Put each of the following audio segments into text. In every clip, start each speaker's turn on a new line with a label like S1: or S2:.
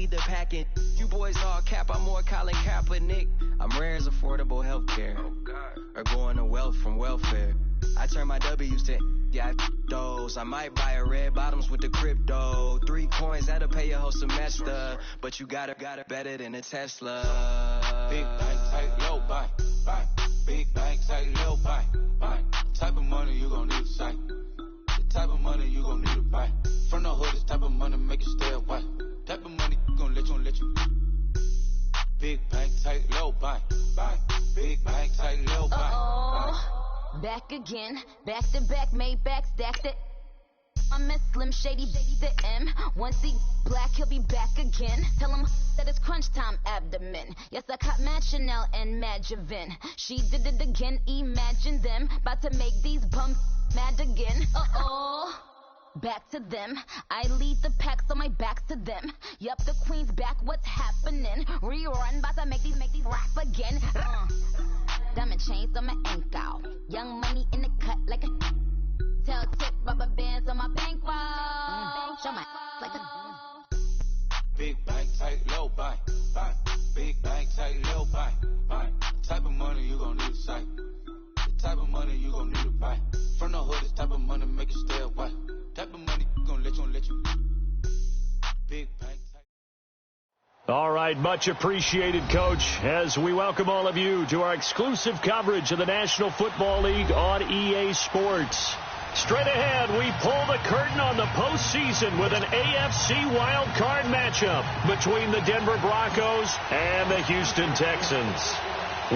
S1: need the packing. You boys all cap, I'm more Colin Kaepernick. I'm rare as affordable healthcare. Or going to wealth from welfare. I turn my W's to those. I might buy a red bottoms with the crypto. 3 coins, that'll pay your whole semester. But you got it better than a Tesla.
S2: Big bank, tight, low, buy. Big bank, tight, low, buy. Type of money you gon' need to sight. The type of money you gon' need to buy. From the hood, this type of money make you stay away. Type of money gon' let you. Big bank, tight, low, buy. Big bank, tight, low, buy.
S3: Back again, back to back, made back, stacked it. I'm a Slim Shady, the M. Once he black, he'll be back again. Tell him that it's crunch time abdomen. Yes, I caught Mad Chanel and Mad Javin. She did it again, imagine them. About to make these bums mad again. Back to them. I lead the pack, so my back's to them. Yup, the queen's back, what's happening? Rerun, about to make these rap again. Diamond chains on my ankle. Young money in the cut like a tail tip, rubber bands on my bankroll. Show my like a
S2: big bank, tight, low, buy. Big bank, tight, low, buy. Type of money you gon' need to sight. The type of money you gon' need to buy. From the hood, this type of money make you stay away. Type of money gon' let you. Big bank.
S4: All right, much appreciated, Coach, as we welcome all of you to our exclusive coverage of the National Football League on EA Sports. Straight ahead, we pull the curtain on the postseason with an AFC wildcard matchup between the Denver Broncos and the Houston Texans.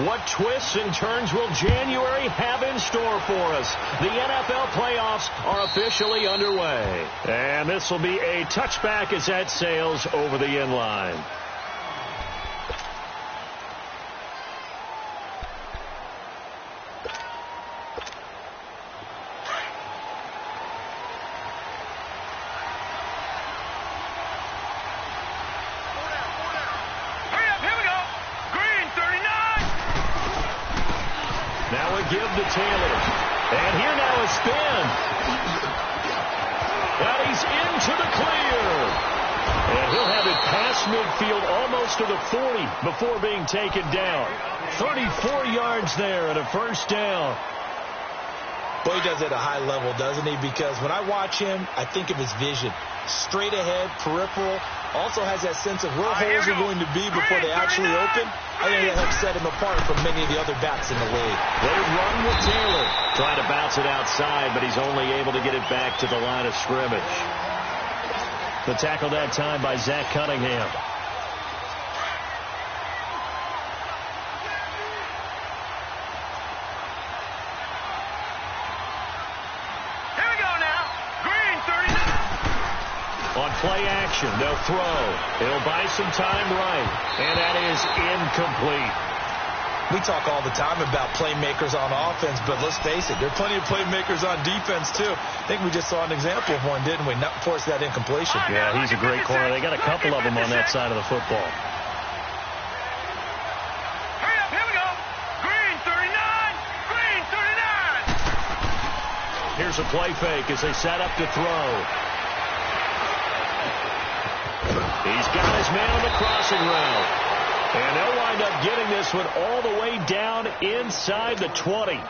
S4: What twists and turns will January have in store for us? The NFL playoffs are officially underway. And this will be a touchback as that sails over the end line. Give to Taylor. And here now a spin. And he's into the clear. And he'll have it past midfield almost to the 40 before being taken down. 34 yards there and a first down.
S5: Boy, he does it at a high level, doesn't he? Because when I watch him, I think of his vision. Straight ahead, peripheral. Also has that sense of where holes are going to be before they actually open. I think that helps set him apart from many of the other backs in the league.
S4: They run with Taylor. Trying to bounce it outside, but he's only able to get it back to the line of scrimmage. The tackle that time by Zach Cunningham. On play action, they'll throw. They'll buy some time right. And that is incomplete.
S5: We talk all the time about playmakers on offense, but let's face it, there are plenty of playmakers on defense, too. I think we just saw an example of one, didn't we? Not force that incompletion.
S4: Yeah, he's a great corner. They got a couple of them on that side of the football.
S6: Hurry up, here we go. Green 39, green 39.
S4: Here's a play fake as they set up to throw. He's got his man on the crossing route. And they'll wind up getting this one all the way down inside the 20.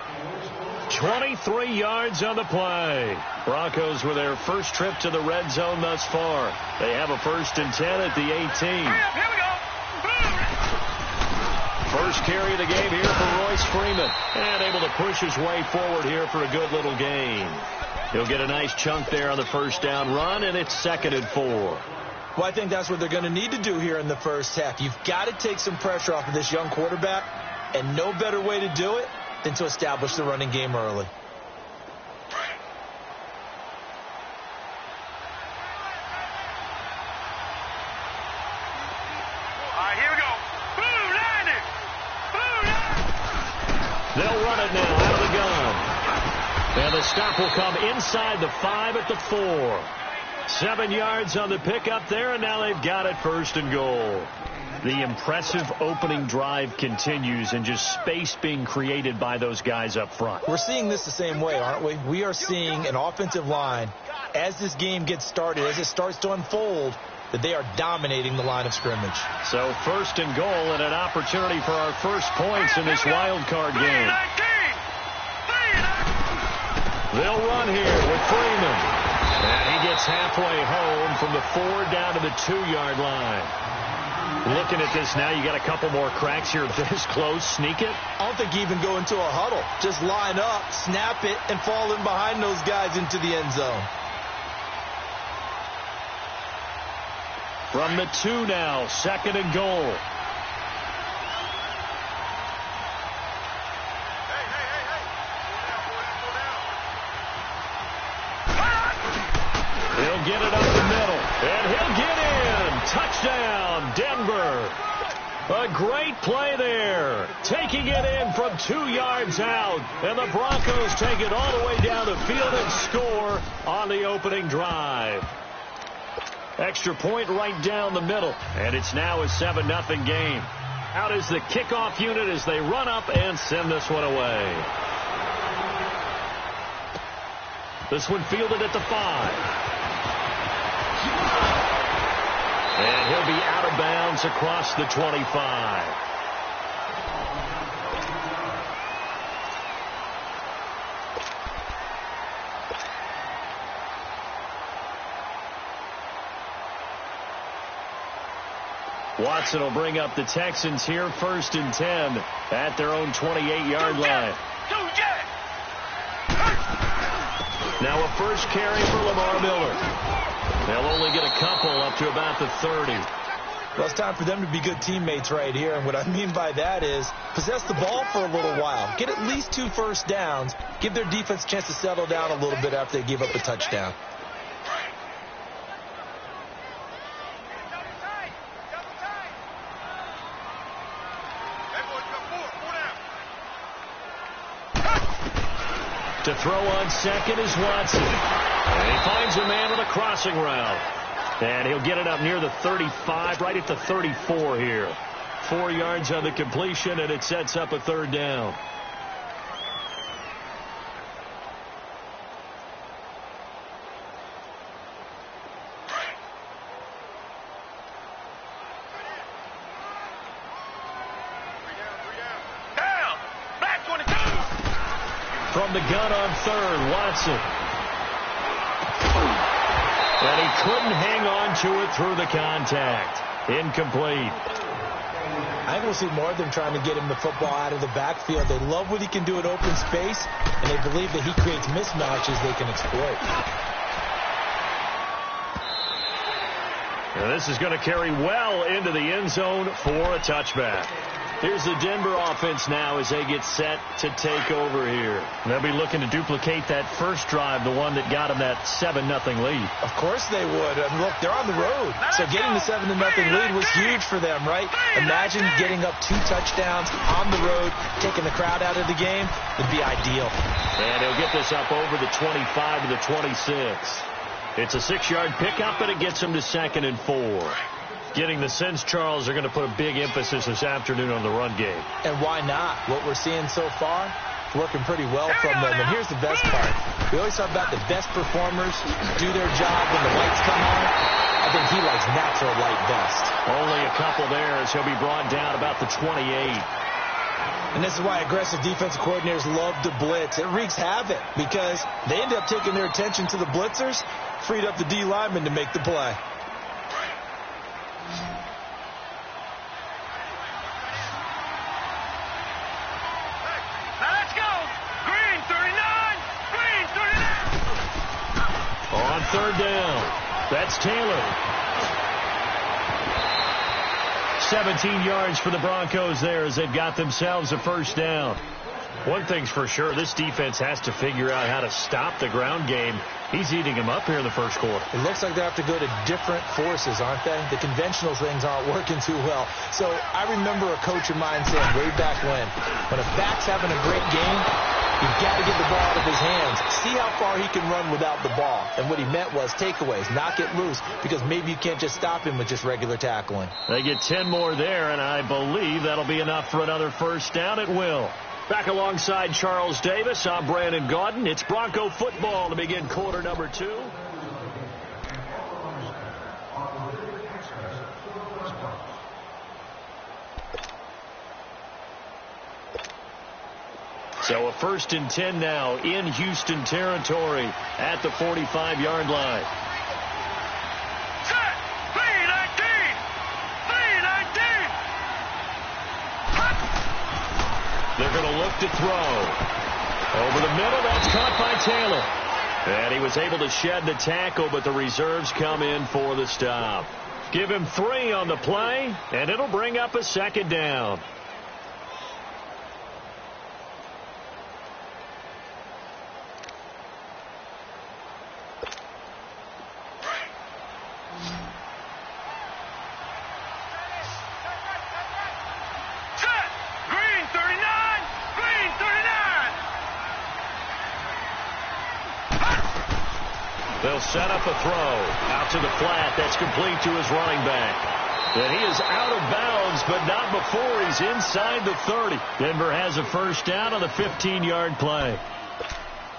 S4: 23 yards on the play. Broncos with their first trip to the red zone thus far. They have a 1st and 10 at the 18.
S6: Here we go.
S4: First carry of the game here for Royce Freeman. And able to push his way forward here for a good little gain. He'll get a nice chunk there on the first down run, and it's 2nd and 4.
S5: Well, I think that's what they're going to need to do here in the first half. You've got to take some pressure off of this young quarterback, and no better way to do it than to establish the running game early.
S6: Here we go. Boom, landed. Boom,
S4: they'll run it now out of the gun. And the stop will come inside the 5 at the 4. 7 yards on the pickup there, and now they've got it 1st and goal. The impressive opening drive continues, and just space being created by those guys up front.
S5: We're seeing this the same way, aren't we? We are seeing an offensive line, as this game gets started, as it starts to unfold, that they are dominating the line of scrimmage.
S4: So first and goal and an opportunity for our first points in this wild card game. They'll run here with Freeman. And he gets halfway home from the 4 down to the 2-yard line. Looking at this now, you got a couple more cracks here this close. Sneak it?
S5: I don't think you even go into a huddle. Just line up, snap it, and fall in behind those guys into the end zone.
S4: From the 2 now, second and goal. He'll get it up the middle, and he'll get in. Touchdown, Denver. A great play there. Taking it in from 2 yards out, and the Broncos take it all the way down the field and score on the opening drive. Extra point right down the middle, and it's now a 7-0 game. Out is the kickoff unit as they run up and send this one away. This one fielded at the 5. And he'll be out of bounds across the 25. Watson will bring up the Texans here, 1st and 10 at their own 28-yard line. Now a first carry for Lamar Miller. They'll only get a couple up to about the 30.
S5: Well, it's time for them to be good teammates right here. And what I mean by that is possess the ball for a little while. Get at least 2 first downs. Give their defense a chance to settle down a little bit after they give up a touchdown.
S4: To throw on second is Watson. And he finds a man with a crossing route. And he'll get it up near the 35, right at the 34 here. 4 yards on the completion, and it sets up a 3rd down. From the gun on 3rd, Watson. And he couldn't hang on to it through the contact. Incomplete.
S5: I think we'll see more of them trying to get him the football out of the backfield. They love what he can do at open space, and they believe that he creates mismatches they can exploit.
S4: And this is going to carry well into the end zone for a touchback. Here's the Denver offense now as they get set to take over here. They'll be looking to duplicate that first drive, the one that got them that 7-0 lead.
S5: Of course they would. And look, they're on the road. So getting the 7-0 lead was huge for them, right? Imagine getting up 2 touchdowns on the road, taking the crowd out of the game. It'd be ideal.
S4: And he'll get this up over the 25 to the 26. It's a 6-yard pickup, and it gets him to 2nd and 4. Getting the sense, Charles, are going to put a big emphasis this afternoon on the run game.
S5: And why not? What we're seeing so far, working pretty well from them. And here's the best part. We always talk about the best performers do their job when the lights come on. I think he likes natural light best.
S4: Only a couple there as he'll be brought down about the 28.
S5: And this is why aggressive defensive coordinators love to blitz. It wreaks havoc because they end up taking their attention to the blitzers, freed up the D lineman to make the play.
S4: On 3rd down, that's Taylor. 17 yards for the Broncos there as they've got themselves a first down. One thing's for sure, this defense has to figure out how to stop the ground game. He's eating them up here in the first quarter.
S5: It looks like they have to go to different forces, aren't they? The conventional things aren't working too well. So I remember a coach of mine saying way back when a back's having a great game, you've got to get the ball out of his hands. See how far he can run without the ball. And what he meant was takeaways, knock it loose, because maybe you can't just stop him with just regular tackling.
S4: They get 10 more there, and I believe that'll be enough for another first down. It will. Back alongside Charles Davis, I'm Brandon Gaudin. It's Bronco football to begin quarter number 2. So a 1st and 10 now in Houston territory at the 45-yard line.
S6: Set. B-19. B-19.
S4: They're going to look to throw. Over the middle, that's caught by Taylor. And he was able to shed the tackle, but the reserves come in for the stop. Give him 3 on the play, and it'll bring up a 2nd down. They'll set up a throw out to the flat. That's complete to his running back. And he is out of bounds, but not before he's inside the 30. Denver has a 1st down on the 15-yard play.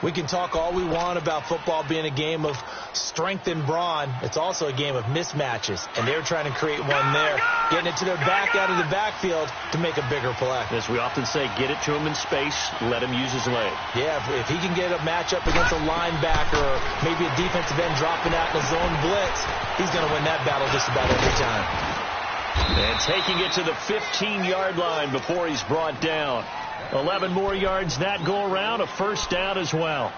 S5: We can talk all we want about football being a game of strength and brawn. It's also a game of mismatches, and they're trying to create one there, getting it to their back out of the backfield to make a bigger play.
S4: As we often say, get it to him in space, let him use his leg.
S5: Yeah, if he can get a matchup against a linebacker or maybe a defensive end dropping out in a zone blitz, he's going to win that battle just about every time.
S4: And taking it to the 15-yard line before he's brought down. 11 more yards that go around, a 1st down as well.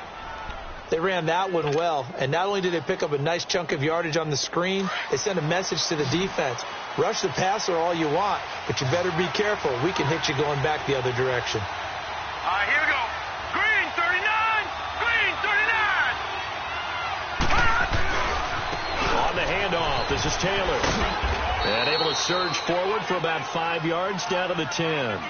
S5: They ran that one well, and not only did they pick up a nice chunk of yardage on the screen, they sent a message to the defense. Rush the passer all you want, but you better be careful. We can hit you going back the other direction.
S6: All right, here we go. Green 39. Green 39.
S4: On the handoff, this is Taylor. And able to surge forward for about 5 yards down to the 10.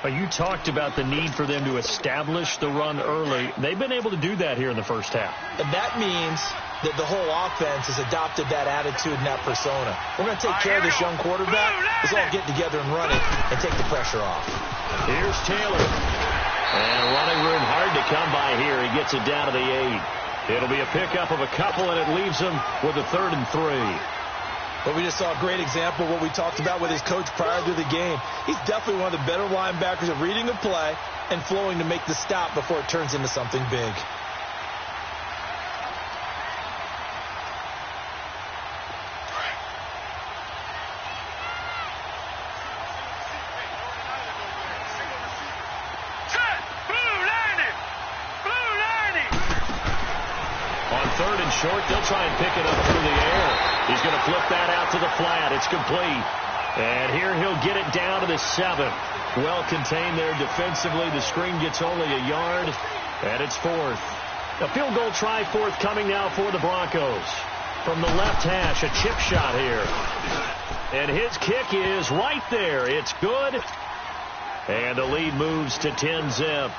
S4: You talked about the need for them to establish the run early. They've been able to do that here in the first half.
S5: And that means that the whole offense has adopted that attitude and that persona. We're going to take care of this young quarterback. Let's all get together and run it and take the pressure off.
S4: Here's Taylor. And running room hard to come by here. He gets it down to the 8. It'll be a pickup of a couple, and it leaves him with a 3rd and 3.
S5: But we just saw a great example of what we talked about with his coach prior to the game. He's definitely one of the better linebackers at reading a play and flowing to make the stop before it turns into something big.
S4: On 3rd and short, they'll try and pick it up through the air. He's going to flip that out to the flat. It's complete. And here he'll get it down to the 7. Well contained there defensively. The screen gets only a yard, and it's 4th. A field goal try forthcoming now for the Broncos. From the left hash, a chip shot here. And his kick is right there. It's good. And the lead moves to 10-zip.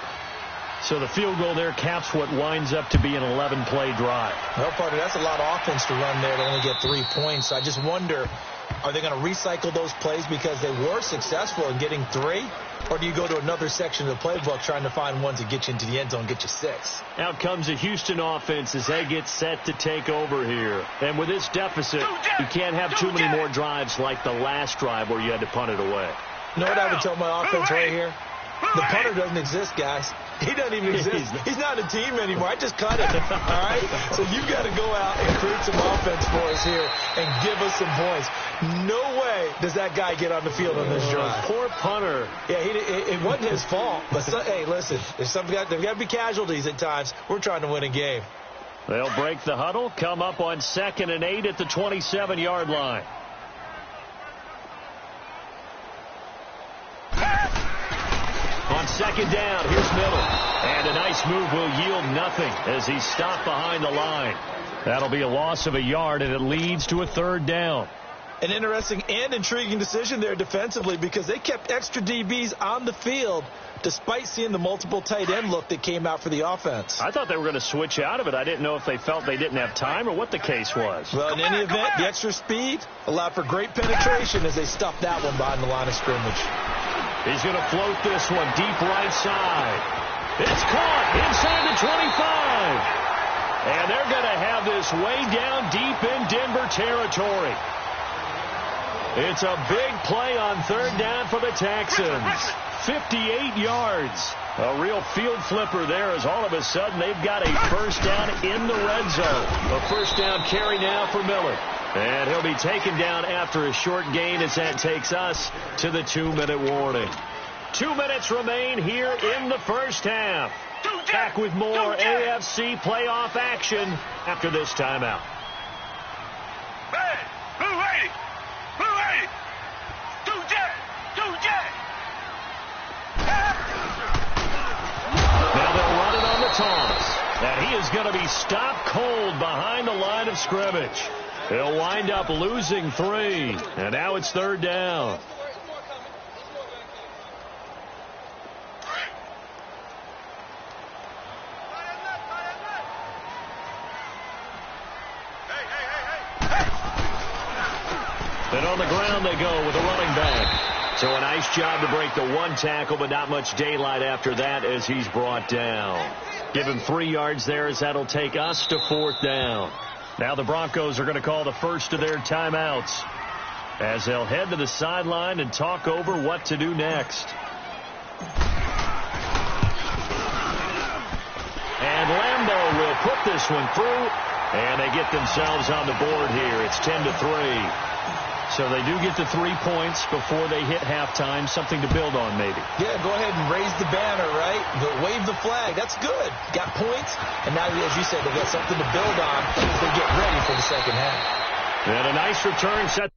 S4: So the field goal there caps what winds up to be an 11-play drive.
S5: Well, partner, that's a lot of offense to run there to only get 3 points. I just wonder, are they going to recycle those plays because they were successful in getting 3? Or do you go to another section of the playbook trying to find ones that get you into the end zone and get you 6?
S4: Out comes the Houston offense as they get set to take over here. And with this deficit, you can't have too many more drives like the last drive where you had to punt it away.
S5: You know what I would tell my offense right here? The punter doesn't exist, guys. He doesn't even exist. He's not a team anymore. I just cut it. All right? So you've got to go out and create some offense for us here and give us some points. No way does that guy get on the field on this drive.
S4: Poor punter.
S5: Yeah, it wasn't his fault. But hey, listen, there's got to be casualties at times. We're trying to win a game.
S4: They'll break the huddle, come up on 2nd and 8 at the 27-yard line. On 2nd down, here's Miller. And a nice move will yield nothing as he's stopped behind the line. That'll be a loss of a yard, and it leads to a 3rd down.
S5: An interesting and intriguing decision there defensively because they kept extra DBs on the field despite seeing the multiple tight end look that came out for the offense.
S4: I thought they were going to switch out of it. I didn't know if they felt they didn't have time or what the case was.
S5: Well, in any event, the extra speed allowed for great penetration as they stuffed that one behind the line of scrimmage.
S4: He's going to float this one deep right side. It's caught inside the 25. And they're going to have this way down deep in Denver territory. It's a big play on 3rd down for the Texans. 58 yards. A real field flipper there as all of a sudden they've got a first down in the red zone. A first down carry now for Miller. And he'll be taken down after a short gain as that takes us to the 2-minute warning. 2 minutes remain here in the first half. Back with more AFC playoff action after this timeout.
S6: Hey, who ready? Who ready?
S4: Now they'll run it on the Thomas. And he is going to be stopped cold behind the line of scrimmage. He'll wind up losing 3. And now it's 3rd down. And on the ground they go with a running back. So a nice job to break the 1 tackle, but not much daylight after that as he's brought down. Give him 3 yards there as that'll take us to 4th down. Now the Broncos are going to call the first of their timeouts as they'll head to the sideline and talk over what to do next. And Lambo will put this one through, and they get themselves on the board here. It's 10-3. So they do get the 3 points before they hit halftime, something to build on maybe.
S5: Yeah, go ahead and raise the banner, right? But wave the flag. That's good. Got points, and now, as you said, they got something to build on as they get ready for the second half.
S4: And a nice return set.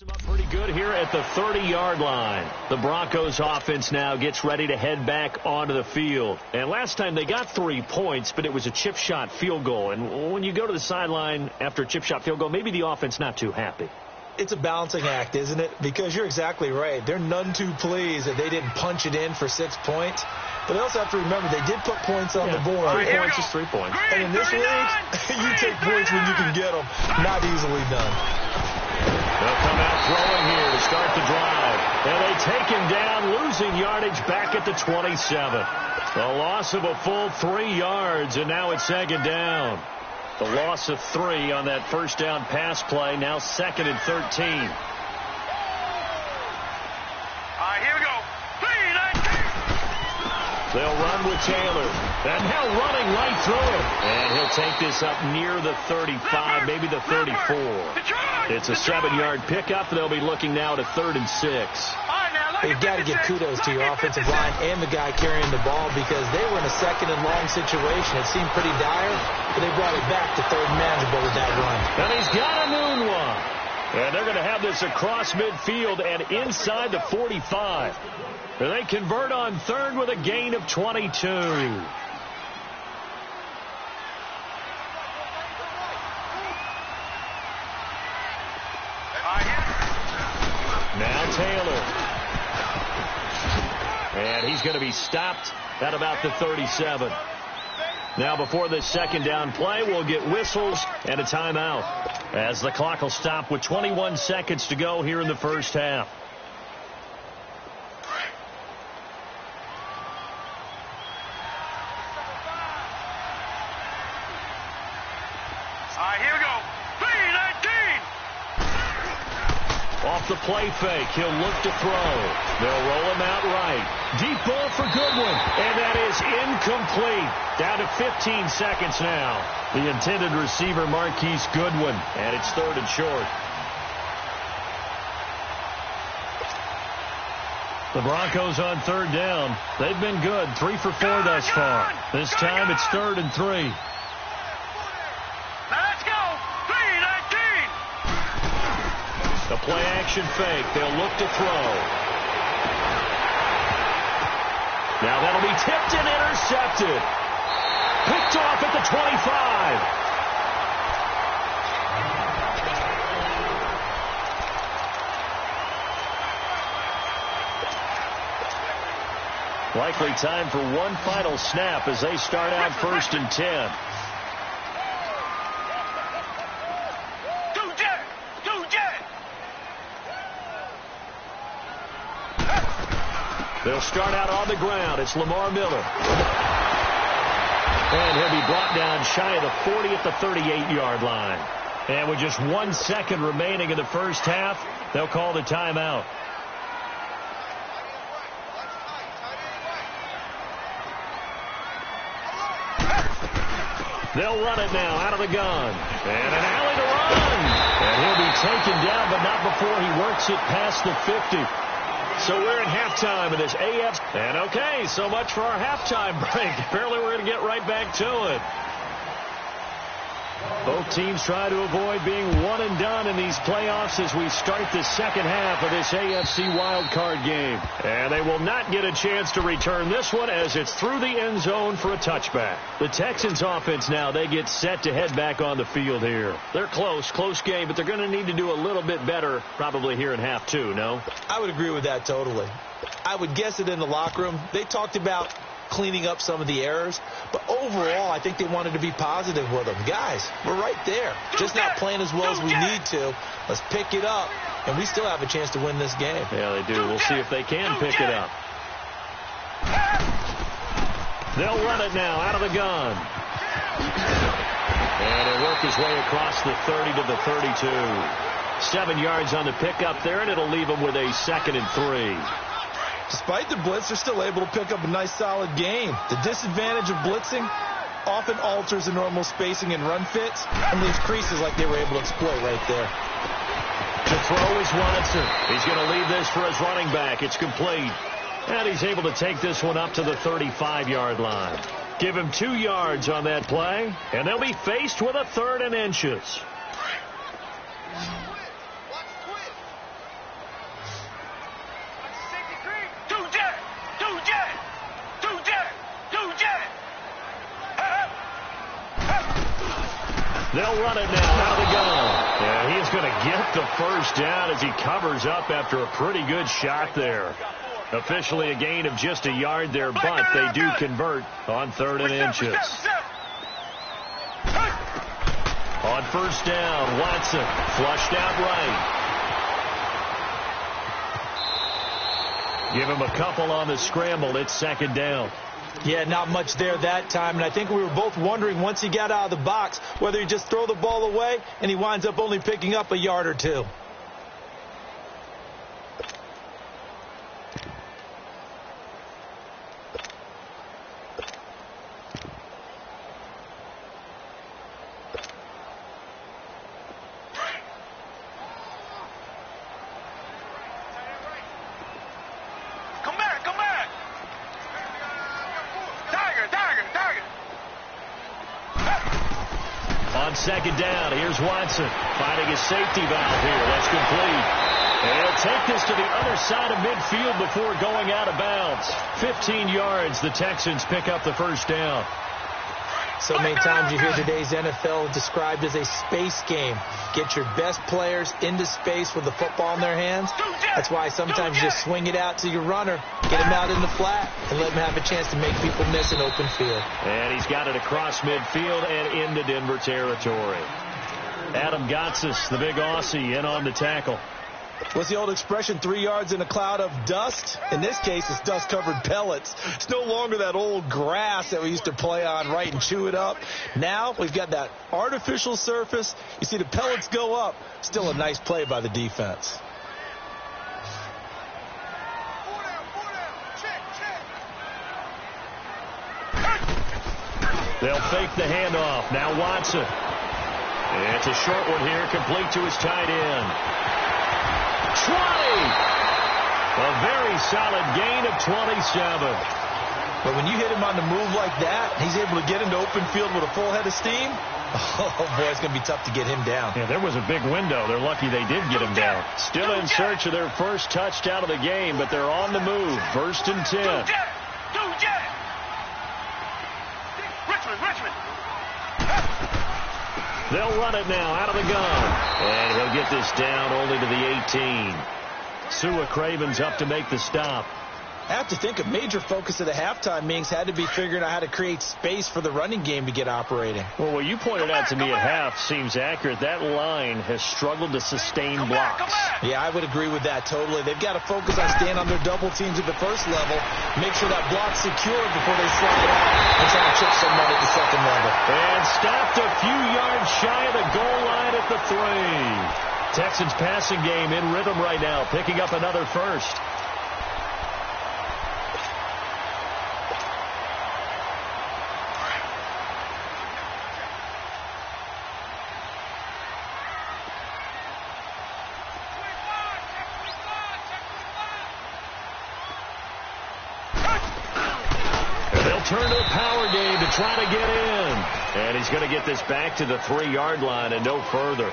S4: Up pretty good here at the 30-yard line. The Broncos offense now gets ready to head back onto the field. And last time they got 3 points, but it was a chip shot field goal. And when you go to the sideline after a chip shot field goal, maybe the offense not too happy.
S5: It's a balancing act, isn't it? Because you're exactly right. They're none too pleased that they didn't punch it in for 6 points. But they also have to remember they did put points on the board.
S4: 3 points is 3 points.
S5: And in this league, you take points when you can get them. Not easily done.
S4: They'll come out throwing here to start the drive. And they take him down, losing yardage back at the 27. A loss of a full 3 yards, and now it's 2nd down. The loss of 3 on that first down pass play, now 2nd and 13.
S6: All right, here we go. 3, 19.
S4: They'll run with Taylor. And now running right through it. And he'll take this up near the 35, maybe the 34. It's a 7-yard pickup. They'll be looking now to 3rd and 6.
S5: You've got to give kudos to your offensive line and the guy carrying the ball because they were in a 2nd and long situation. It seemed pretty dire, but they brought it back to 3rd and manageable with that run.
S4: And he's got a moonwalk. And they're going to have this across midfield and inside the 45. And they convert on 3rd with a gain of 22. Now Taylor. And he's going to be stopped at about the 37. Now before this 2nd down play, we'll get whistles and a timeout as the clock will stop with 21 seconds to go here in the first half.
S6: All right, here we go. 3, 19.
S4: Off the play fake, he'll look to throw. They'll roll him out right. Deep ball for Goodwin, and that is incomplete. Down to 15 seconds now. The intended receiver, Marquise Goodwin, and it's 3rd and short. The Broncos on 3rd down. They've been good, 3 for 4 thus far. This time it's 3rd and 3. The play-action fake. They'll look to throw. Now that'll be tipped and intercepted. Picked off at the 25. Likely time for one final snap as they start out 1st and 10. They'll start out on the ground. It's Lamar Miller. And he'll be brought down shy of the 40 at the 38-yard line. And with just 1 second remaining in the first half, they'll call the timeout. They'll run it now out of the gun. And an alley to run. And he'll be taken down, but not before he works it past the 50. So we're at halftime of this AF. And okay, so much for our halftime break. Apparently we're going to get right back to it. Both teams try to avoid being one and done in these playoffs as we start the second half of this AFC wildcard game. And they will not get a chance to return this one as it's through the end zone for a touchback. The Texans offense now, they get set to head back on the field here. They're close game, but they're going to need to do a little bit better probably here in half two, no?
S5: I would agree with that totally. I would guess it in the locker room. They talked about cleaning up some of the errors, but overall I think they wanted to be positive with them. Guys, we're right there, just not playing as well as we need to. Let's pick it up, and we still have a chance to win this game.
S4: Yeah, they do. We'll see if they can pick it up. They'll run it now out of the gun, and he'll work his way across the 30 to the 32. 7 yards on the pickup there, and it'll leave him with a 2nd and 3.
S5: Despite the blitz, they're still able to pick up a nice, solid gain. The disadvantage of blitzing often alters the normal spacing and run fits and leaves creases like they were able to exploit right there.
S4: To throw is Watson. He's going to leave this for his running back. It's complete. And he's able to take this one up to the 35-yard line. Give him 2 yards on that play, and they'll be faced with a 3rd and inches. They'll run it now out of the gun. Yeah, he is going to get the first down as he covers up after a pretty good shot there. Officially a gain of just a yard there, but they do convert on 3rd and inches. On 1st down, Watson flushed out right. Give him a couple on the scramble. It's 2nd down.
S5: Yeah, not much there that time, and I think we were both wondering once he got out of the box whether he'd just throw the ball away, and he winds up only picking up a yard or 2.
S4: On 2nd down, here's Watson finding his safety valve here. That's complete. And he'll take this to the other side of midfield before going out of bounds. 15 yards, the Texans pick up the 1st down.
S5: So many times you hear today's NFL described as a space game. Get your best players into space with the football in their hands. That's why sometimes you just swing it out to your runner, get him out in the flat, and let him have a chance to make people miss an open field.
S4: And he's got it across midfield and into Denver territory. Adam Gotsis, the big Aussie, in on the tackle.
S5: What's the old expression, 3 yards in a cloud of dust? In this case, it's dust-covered pellets. It's no longer that old grass that we used to play on, right, and chew it up. Now we've got that artificial surface. You see the pellets go up. Still a nice play by the defense.
S4: They'll fake the handoff. Now Watson. It's a short one here, complete to his tight end. 20. A very solid gain of 27.
S5: But when you hit him on the move like that, he's able to get into open field with a full head of steam. Oh, boy, it's going to be tough to get him down.
S4: Yeah, there was a big window. They're lucky they did get him down. Still in search of their first touchdown of the game, but they're on the move. 1st and 10.
S6: Richmond.
S4: They'll run it now out of the gun. And he'll get this down only to the 18. Sua Craven's up to make the stop.
S5: I have to think a major focus of the halftime meetings had to be figuring out how to create space for the running game to get operating.
S4: Well, what you pointed out to me at half seems accurate. That line has struggled to sustain blocks.
S5: Yeah, I would agree with that totally. They've got to focus on staying on their double teams at the first level, make sure that block's secured before they slide out and try to chip someone at the second level.
S4: And stopped a few yards shy of the goal line at the 3. Texans passing game in rhythm right now, picking up another first. Turn to a power game to try to get in. And he's going to get this back to the 3-yard line and no further.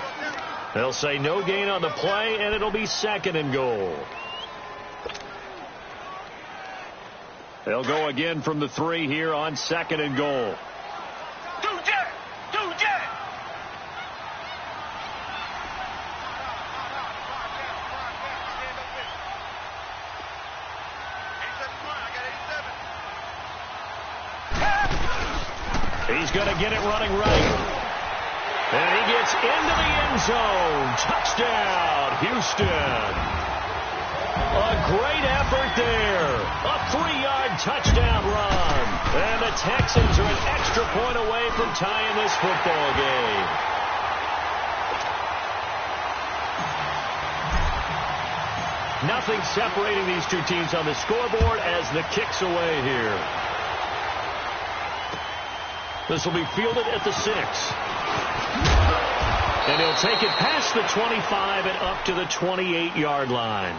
S4: They'll say no gain on the play, and it'll be second and goal. They'll go again from the 3 here on second and goal. He's going to get it running right. And he gets into the end zone. Touchdown, Houston. A great effort there. A 3-yard touchdown run. And the Texans are an extra point away from tying this football game. Nothing separating these two teams on the scoreboard as the kick's away here. This will be fielded at the 6. And he'll take it past the 25 and up to the 28-yard line.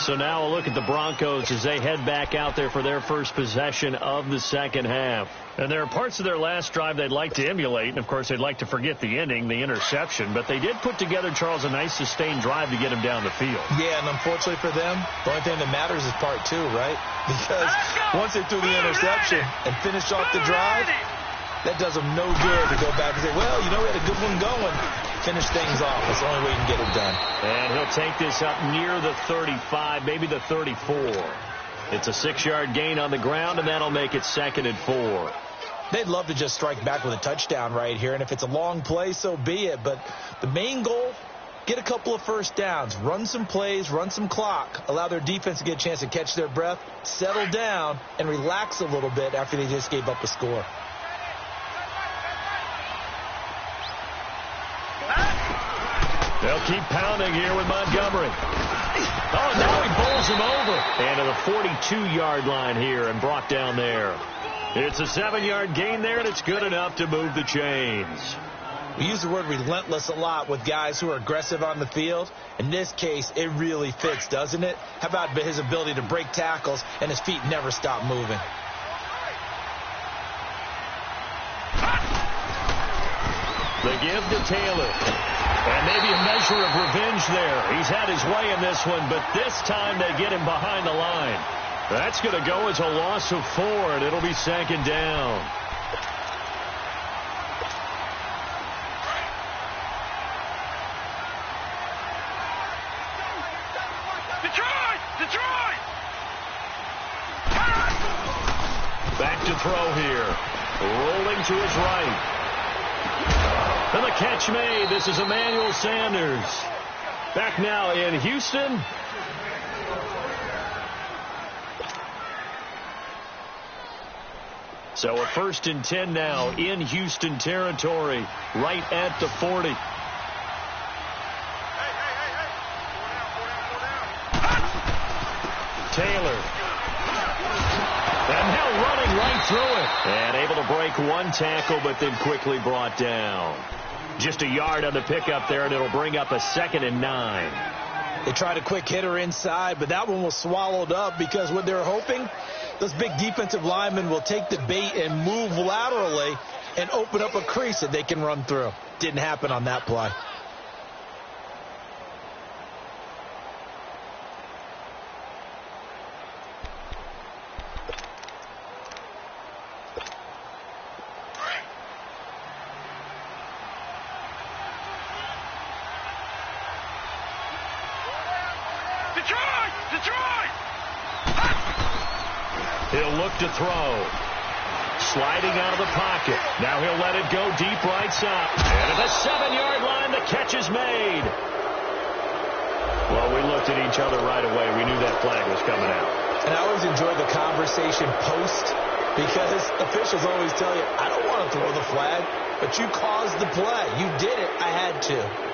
S4: So now a look at the Broncos as they head back out there for their first possession of the second half. And there are parts of their last drive they'd like to emulate. And, of course, they'd like to forget the ending, the interception. But they did put together, Charles, a nice sustained drive to get him down the field.
S5: Yeah, and unfortunately for them, the only thing that matters is part 2, right? Because once they threw the interception and finished off the drive, that does them no good to go back and say, well, you know, we had a good one going. Finish things off. That's the only way you can get it done.
S4: And he'll take this up near the 35, maybe the 34. It's a 6-yard gain on the ground, and that'll make it second and 4.
S5: They'd love to just strike back with a touchdown right here, and if it's a long play, so be it. But the main goal, get a couple of first downs, run some plays, run some clock, allow their defense to get a chance to catch their breath, settle down, and relax a little bit after they just gave up a score.
S4: They'll keep pounding here with Montgomery. Oh, now he bowls him over. And to the 42-yard line here and brought down there. It's a 7-yard gain there, and it's good enough to move the chains.
S5: We use the word relentless a lot with guys who are aggressive on the field. In this case, it really fits, doesn't it? How about his ability to break tackles and his feet never stop moving?
S4: They give to Taylor. And maybe a measure of revenge there. He's had his way in this one, but this time they get him behind the line. That's going to go as a loss of 4, and it'll be second down.
S6: Detroit!
S4: Back to throw here. Rolling to his right. And the catch made. This is Emmanuel Sanders. Back now in Houston. So a 1st and 10 now in Houston territory, right at the 40. Taylor. And now running right through it. And able to break one tackle, but then quickly brought down. Just a yard on the pickup there, and it'll bring up a 2nd and 9.
S5: They tried a quick hitter inside, but that one was swallowed up because what they're hoping, those big defensive linemen will take the bait and move laterally and open up a crease that they can run through. Didn't happen on that play.
S4: He'll look to throw. Sliding out of the pocket. Now he'll let it go deep right side. And at the 7-yard line, the catch is made. Well, we looked at each other right away. We knew that flag was coming out.
S5: And I always enjoy the conversation post because officials always tell you, I don't want to throw the flag, but you caused the play. You did it. I had to.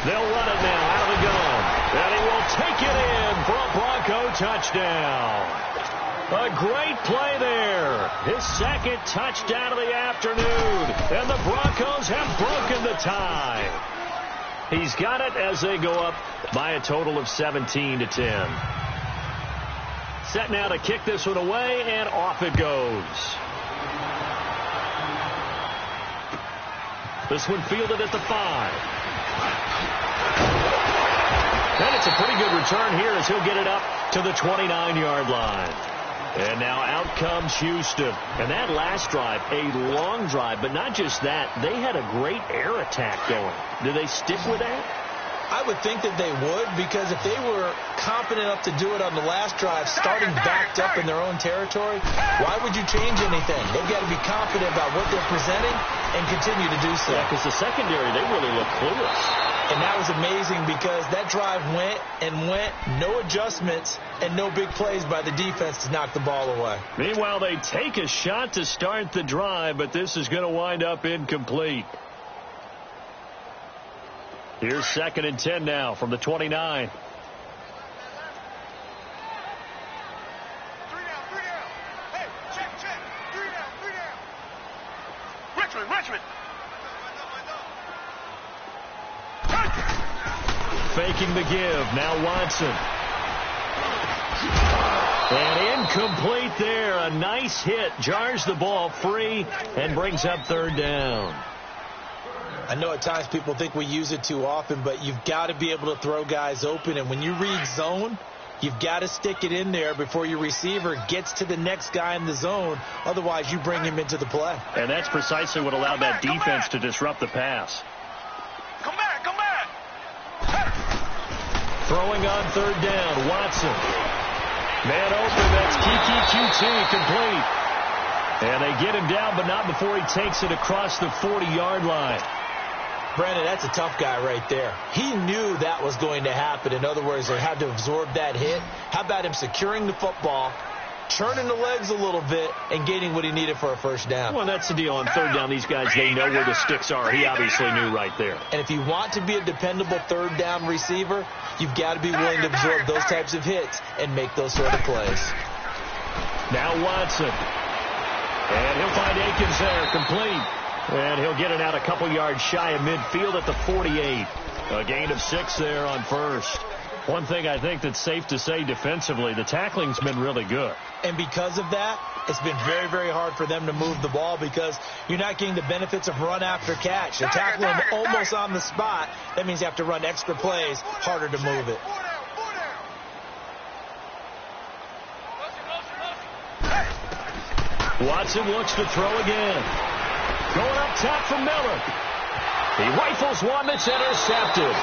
S4: They'll run it now out of the gun. And he will take it in for a Bronco touchdown. A great play there. His second touchdown of the afternoon. And the Broncos have broken the tie. He's got it as they go up by a total of 17-10. Set now to kick this one away, and off it goes. This one fielded at the 5. And it's a pretty good return here as he'll get it up to the 29-yard line. And now out comes Houston. And that last drive, a long drive, but not just that. They had a great air attack going. Do they stick with that?
S5: I would think that they would, because if they were confident enough to do it on the last drive, starting backed up in their own territory, why would you change anything? They've got to be confident about what they're presenting and continue to do so.
S4: Yeah, because the secondary, they really look clueless.
S5: And that was amazing because that drive went and went, no adjustments, and no big plays by the defense to knock the ball away.
S4: Meanwhile, they take a shot to start the drive, but this is going to wind up incomplete. Here's 2nd and 10 now from the 29.
S6: 3 down. Hey, check. 3 down. Richmond.
S4: Faking the give. Now Watson. And incomplete there. A nice hit. Jars the ball free and brings up 3rd down.
S5: I know at times people think we use it too often, but you've got to be able to throw guys open. And when you read zone, you've got to stick it in there before your receiver gets to the next guy in the zone. Otherwise, you bring him into the play.
S4: And that's precisely what allowed that defense to disrupt the pass.
S6: Come back.
S4: Throwing on 3rd down, Watson. Man open, that's QT complete. And they get him down, but not before he takes it across the 40-yard line.
S5: Brandon, that's a tough guy right there. He knew that was going to happen. In other words, they had to absorb that hit. How about him securing the football, churning the legs a little bit, and getting what he needed for a 1st down?
S4: Well, that's the deal on 3rd down. These guys, they know where the sticks are. He obviously knew right there.
S5: And if you want to be a dependable 3rd down receiver, you've got to be willing to absorb those types of hits and make those sort of plays.
S4: Now Watson. And he'll find Akins there, complete. And he'll get it out a couple yards shy of midfield at the 48. A gain of 6 there on 1st. One thing I think that's safe to say defensively, the tackling's been really good.
S5: And because of that, it's been very, very hard for them to move the ball because you're not getting the benefits of run after catch. They're tackling them almost on the spot. That means you have to run extra plays, harder to move it.
S4: Watson looks to throw again. Going up top for Miller. He rifles one that's intercepted.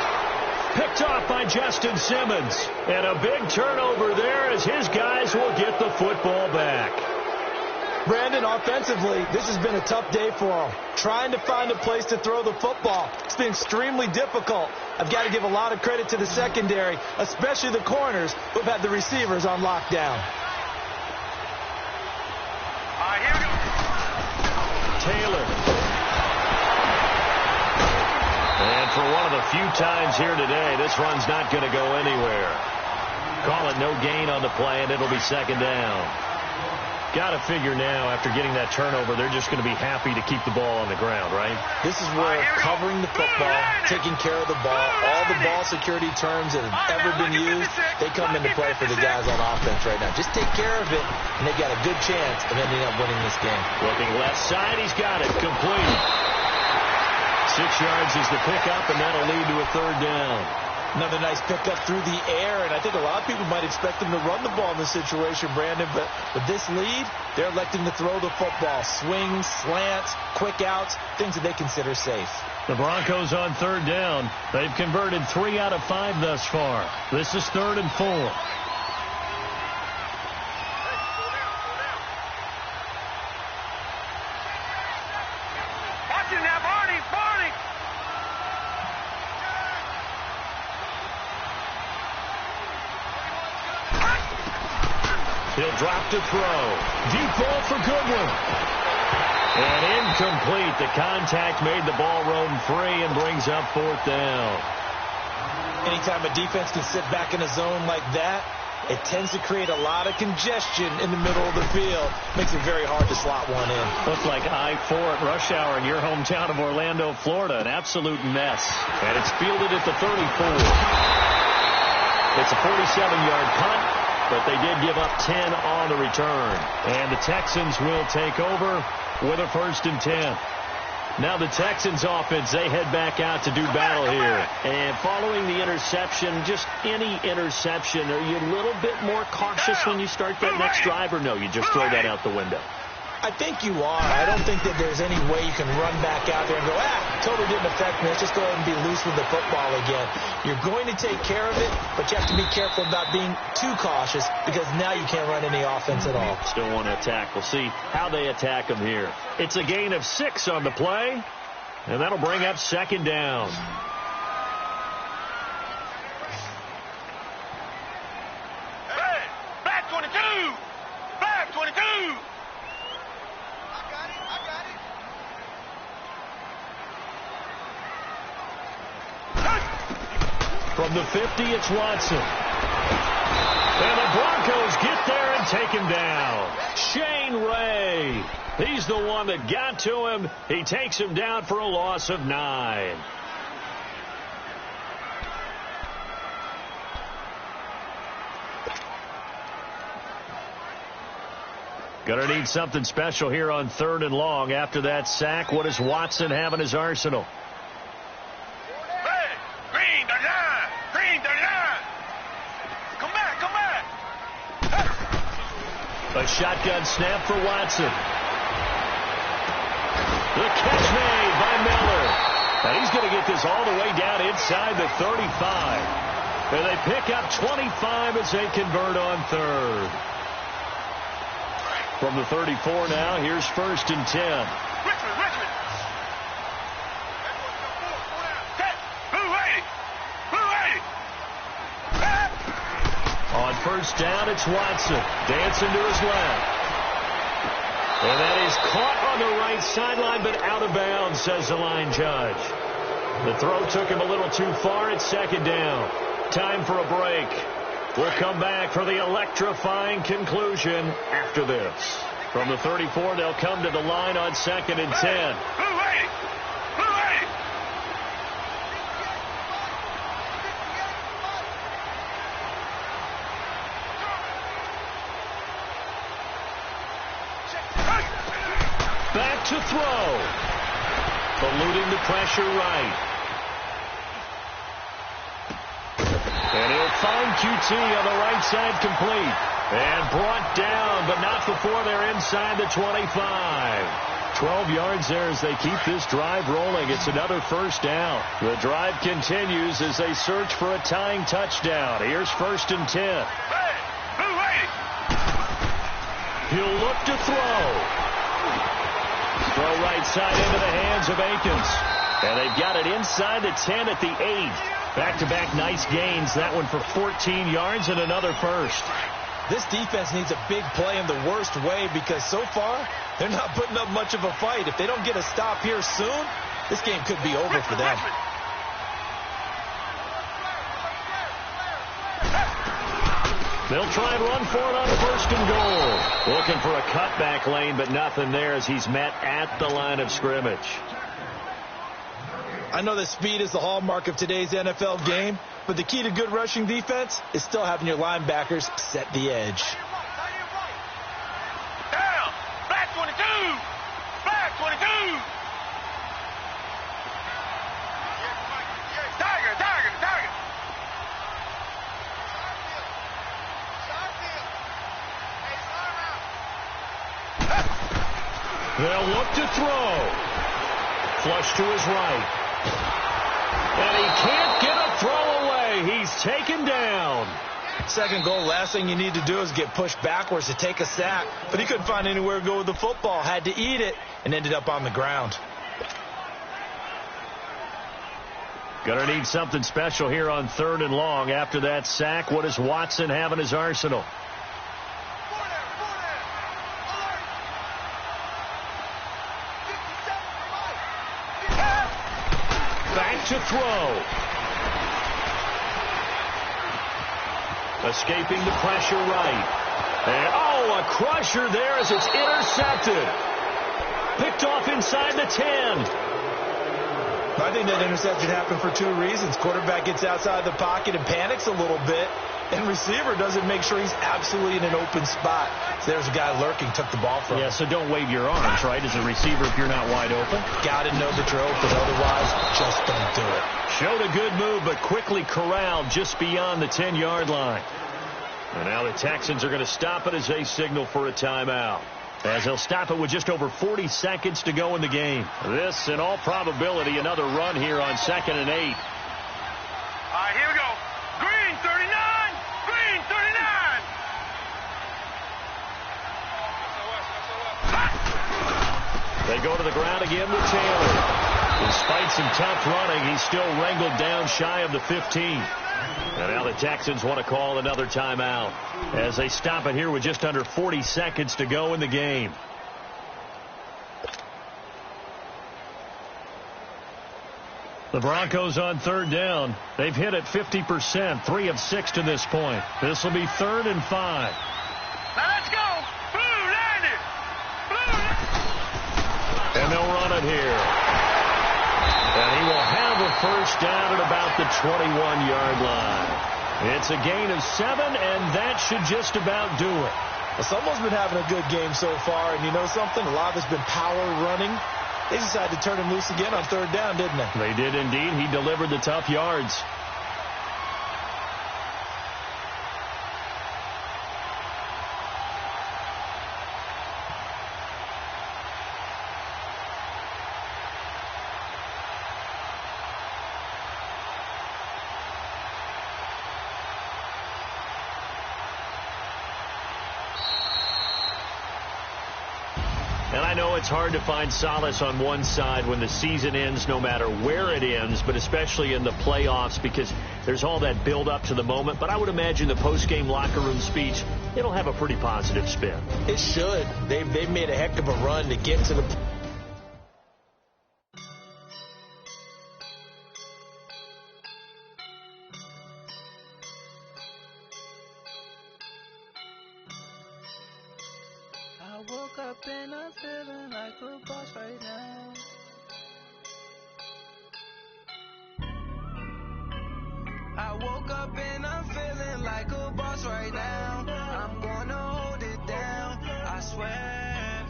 S4: Picked off by Justin Simmons. And a big turnover there as his guys will get the football back.
S5: Brandon, offensively, this has been a tough day for him. Trying to find a place to throw the football. It's been extremely difficult. I've got to give a lot of credit to the secondary, especially the corners who have had the receivers on lockdown.
S6: Here we go.
S4: Taylor. And for one of the few times here today, this run's not going to go anywhere. Call it no gain on the play, and it'll be 2nd down. Got to figure now, after getting that turnover, they're just going to be happy to keep the ball on the ground, right?
S5: This is where covering the football, taking care of the ball, all the ball security terms that have ever been used, they come into play for the guys on offense right now. Just take care of it, and they've got a good chance of ending up winning this game.
S4: Looking left side, he's got it, complete. 6 yards is the pickup, and that'll lead to a 3rd down.
S5: Another nice pickup through the air, and I think a lot of people might expect them to run the ball in this situation, Brandon, but with this lead, they're electing to throw the football. Swings, slants, quick outs, things that they consider safe.
S4: The Broncos on third down. They've converted 3 out of 5 thus far. This is 3rd and 4. He'll drop to throw. Deep ball for Goodwin. And incomplete. The contact made the ball roam free and brings up 4th down.
S5: Anytime a defense can sit back in a zone like that, it tends to create a lot of congestion in the middle of the field. Makes it very hard to slot one in.
S4: Looks like I-4 at rush hour in your hometown of Orlando, Florida. An absolute mess. And it's fielded at the 34. It's a 47-yard punt, but they did give up 10 on the return. And the Texans will take over with a 1st and 10. Now the Texans offense, they head back out to do battle here. And following the interception, just any interception, are you a little bit more cautious when you start that next drive, or no, you just throw that out the window?
S5: I think you are. I don't think that there's any way you can run back out there and go, totally didn't affect me. Let's just go ahead and be loose with the football again. You're going to take care of it, but you have to be careful about being too cautious because now you can't run any offense at all.
S4: Still want to attack. We'll see how they attack them here. It's a gain of 6 on the play, and that'll bring up 2nd down.
S6: Hey, back 22! Back 22!
S4: From the 50, it's Watson. And the Broncos get there and take him down. Shane Ray. He's the one that got to him. He takes him down for a loss of 9. Gonna need something special here on 3rd and long. After that sack, what does Watson have in his arsenal? A shotgun snap for Watson. The catch made by Miller. And he's going to get this all the way down inside the 35. And they pick up 25 as they convert on 3rd. From the 34 now, here's 1st and 10.
S6: Richmond.
S4: On 1st down, it's Watson. Dancing to his left. And that is caught on the right sideline, but out of bounds, says the line judge. The throw took him a little too far. It's 2nd down. Time for a break. We'll come back for the electrifying conclusion after this. From the 34, they'll come to the line on 2nd and 10. Back to throw. Eluding the pressure right. And he'll find QT on the right side complete. And brought down, but not before they're inside the 25. 12 yards there as they keep this drive rolling. It's another 1st down. The drive continues as they search for a tying touchdown. Here's 1st and 10. He'll look to throw. Throw right side into the hands of Akins. And they've got it inside the 10 at the 8. Back-to-back nice gains. That one for 14 yards and another 1st.
S5: This defense needs a big play in the worst way because so far they're not putting up much of a fight. If they don't get a stop here soon, this game could be over for them.
S4: They'll try and run for it on 1st and goal. Looking for a cutback lane, but nothing there as he's met at the line of scrimmage.
S5: I know that speed is the hallmark of today's NFL game, but the key to good rushing defense is still having your linebackers set the edge.
S6: Down! Back 22! Back 22! Tiger!
S4: They'll look to throw. Flush to his right. And he can't get a throw away. He's taken down.
S5: Second goal, last thing you need to do is get pushed backwards to take a sack. But he couldn't find anywhere to go with the football. Had to eat it and ended up on the ground.
S4: Gonna need something special here on 3rd and long. After that sack, what does Watson have in his arsenal? Back to throw. Escaping the pressure right. And, a crusher there as it's intercepted. Picked off inside the 10.
S5: I think that interception happened for 2 reasons. Quarterback gets outside the pocket and panics a little bit. And receiver doesn't make sure he's absolutely in an open spot. So there's a guy lurking, took the ball from him.
S4: Yeah, so don't wave your arms, right, as a receiver if you're not wide open.
S5: Got to know that you're open. Otherwise, just don't do it.
S4: Showed a good move, but quickly corralled just beyond the 10-yard line. And now the Texans are going to stop it as they signal for a timeout. As they'll stop it with just over 40 seconds to go in the game. This, in all probability, another run here on 2nd and 8.
S6: All right, here we go. Green 39. Green 39.
S4: They go to the ground again with Taylor. Despite some tough running, he's still wrangled down shy of the 15. And now the Texans want to call another timeout as they stop it here with just under 40 seconds to go in the game. The Broncos on 3rd down. They've hit it 50%, 3 of 6 to this point. This will be 3rd and 5.
S6: Now let's go. Blue landed. Blue.
S4: And they'll run it here. And he will have a first down at about the 21-yard line. It's a gain of 7, and that should just about do it.
S5: Well, someone's been having a good game so far, and you know something? A lot of it's been power running. They decided to turn him loose again on 3rd down, didn't they?
S4: They did indeed. He delivered the tough yards. And I know it's hard to find solace on one side when the season ends, no matter where it ends, but especially in the playoffs because there's all that build up to the moment. But I would imagine the post-game locker room speech, it'll have a pretty positive spin.
S5: It should. They've made a heck of a run to get to the...
S7: I woke up and I'm feeling like a boss right now. I woke up and I'm feeling like a boss right now. I'm gonna hold it down, I swear.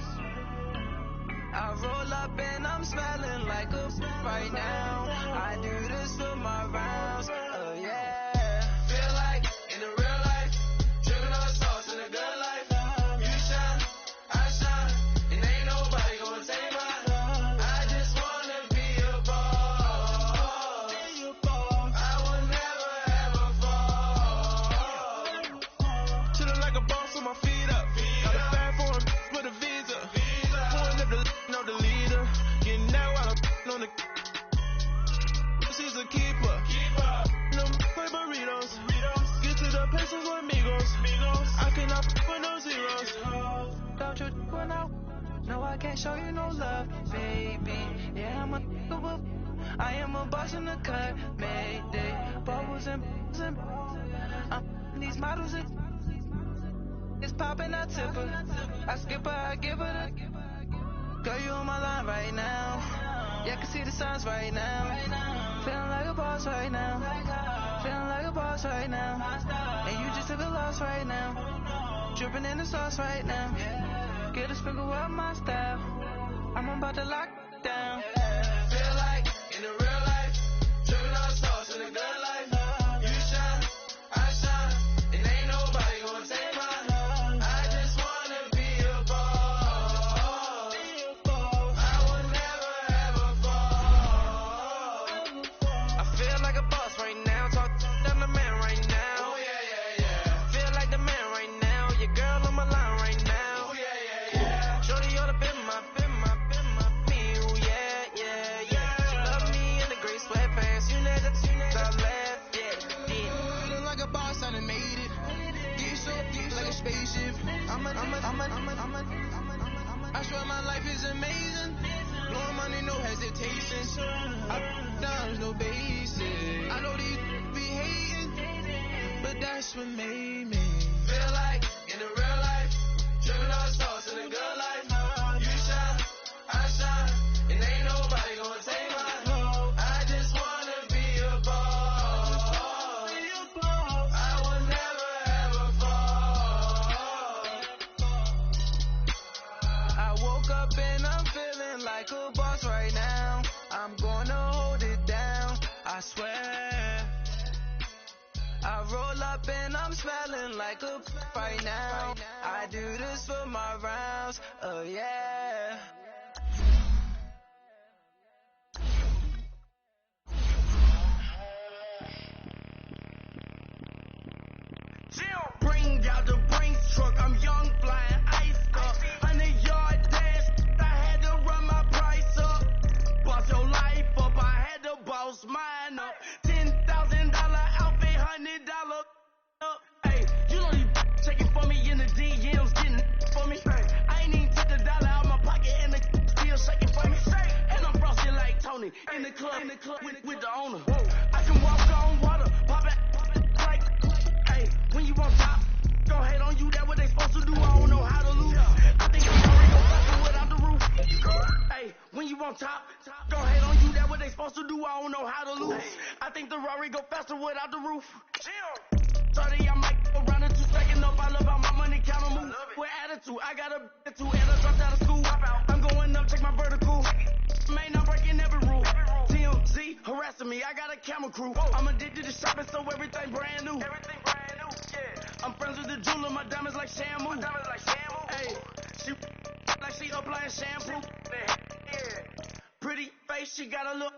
S7: I roll up and I'm smelling like a right now. I do this for my rounds, oh yeah. Feel like in the real life, dripping on sauce in a good life. You shine, I shine, and ain't nobody gonna take mine. I just wanna be a boss. I will never ever fall. Chillin' like a boss with my feet up. Got a bag for him with a visa. Pulling up the know the leader. Getting that while I'm on the. She's a keeper. No play burritos. Get to the pesos with amigos. I cannot with no zeros. Don't you run out? No, I can't show you no love, baby. Yeah, I am a boss in the cut, Mayday. Bubbles and these models it's popping, I tip her. I skip her, I give her the. Girl, you on my line right now. Yeah, I can see the signs right now. Feeling like a boss right now. Feeling like a boss right now. And you just took a loss right now. Dripping in the sauce right now. Get a sprinkle up my style. I'm about to lock down. Feel like in the real life, dripping on sauce in a good life. You shine, I shine, and ain't nobody gonna take mine. I just wanna be a boss. spaceship. I swear my life is amazing. Blowing money, no hesitation. Dollars, no basic. I know these be hating, but that's what made me feel like in the real life. Driven all stars in the good life. You shine, I shine, and ain't nobody gonna take mine. I just wanna be a boss. I will never ever fall. I woke up and I'm feeling like a boss right now. I'm gonna hold it down, I swear. I roll up and I'm smelling like a right now. I do this for my rounds, oh yeah. Bring out the Brinks truck, I'm young, flying ice up. 100-yard dash, I had to run my price up. Boss your life up, I had to boss mine up. $10,000 outfit, $100 up. Hey, you know these checking for me in the DMs, getting for me. I ain't even took the dollar out my pocket and the still shaking for me. And I'm frosty like Tony in the club with the owner. I can walk on water, pop it like. Hey, when you on top, gon' hate on you, that what they supposed to do. I don't know how to lose. I think I'm sorry, go faster without the roof. Hey, when you on top, gon' hate on you, that what they supposed to do. I don't know how to lose. I think the Rari go faster without the roof. 30, I might go around in 2 seconds up. I love how my money count on move. With attitude, I got a attitude, and I dropped out of school. I'm going up, check my vertical. Man, I'm breaking every rule. TMZ harassing me, I got a camera crew. I'm addicted to shopping, so everything brand new. I'm friends with the jeweler, my diamonds like Shamu. Hey, she like she applying shampoo. Pretty face, she got a look.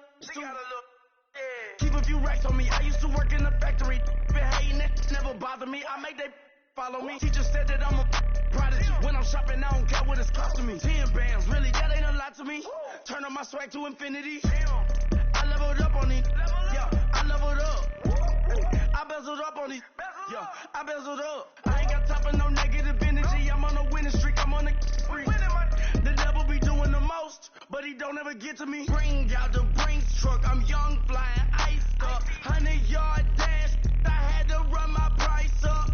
S7: Keep a few racks on me. I used to work in the factory. Been hating it, never bother me. I make they follow me. Teacher said that I'm a prodigy. When I'm shopping, I don't care what it's costing me. 10 bands, really, that ain't a lot to me. Turn up my swag to infinity. I leveled up on these. Yeah, I leveled up. I bezeled up on these. Yeah, I bezeled up. I ain't got time for no negative energy. I'm on a winning streak. I'm on a spree. The devil be doing the most, but he don't ever get to me. Bring out the Brinks truck. I'm young, flying ice up. 100-yard dash. I had to run my price up.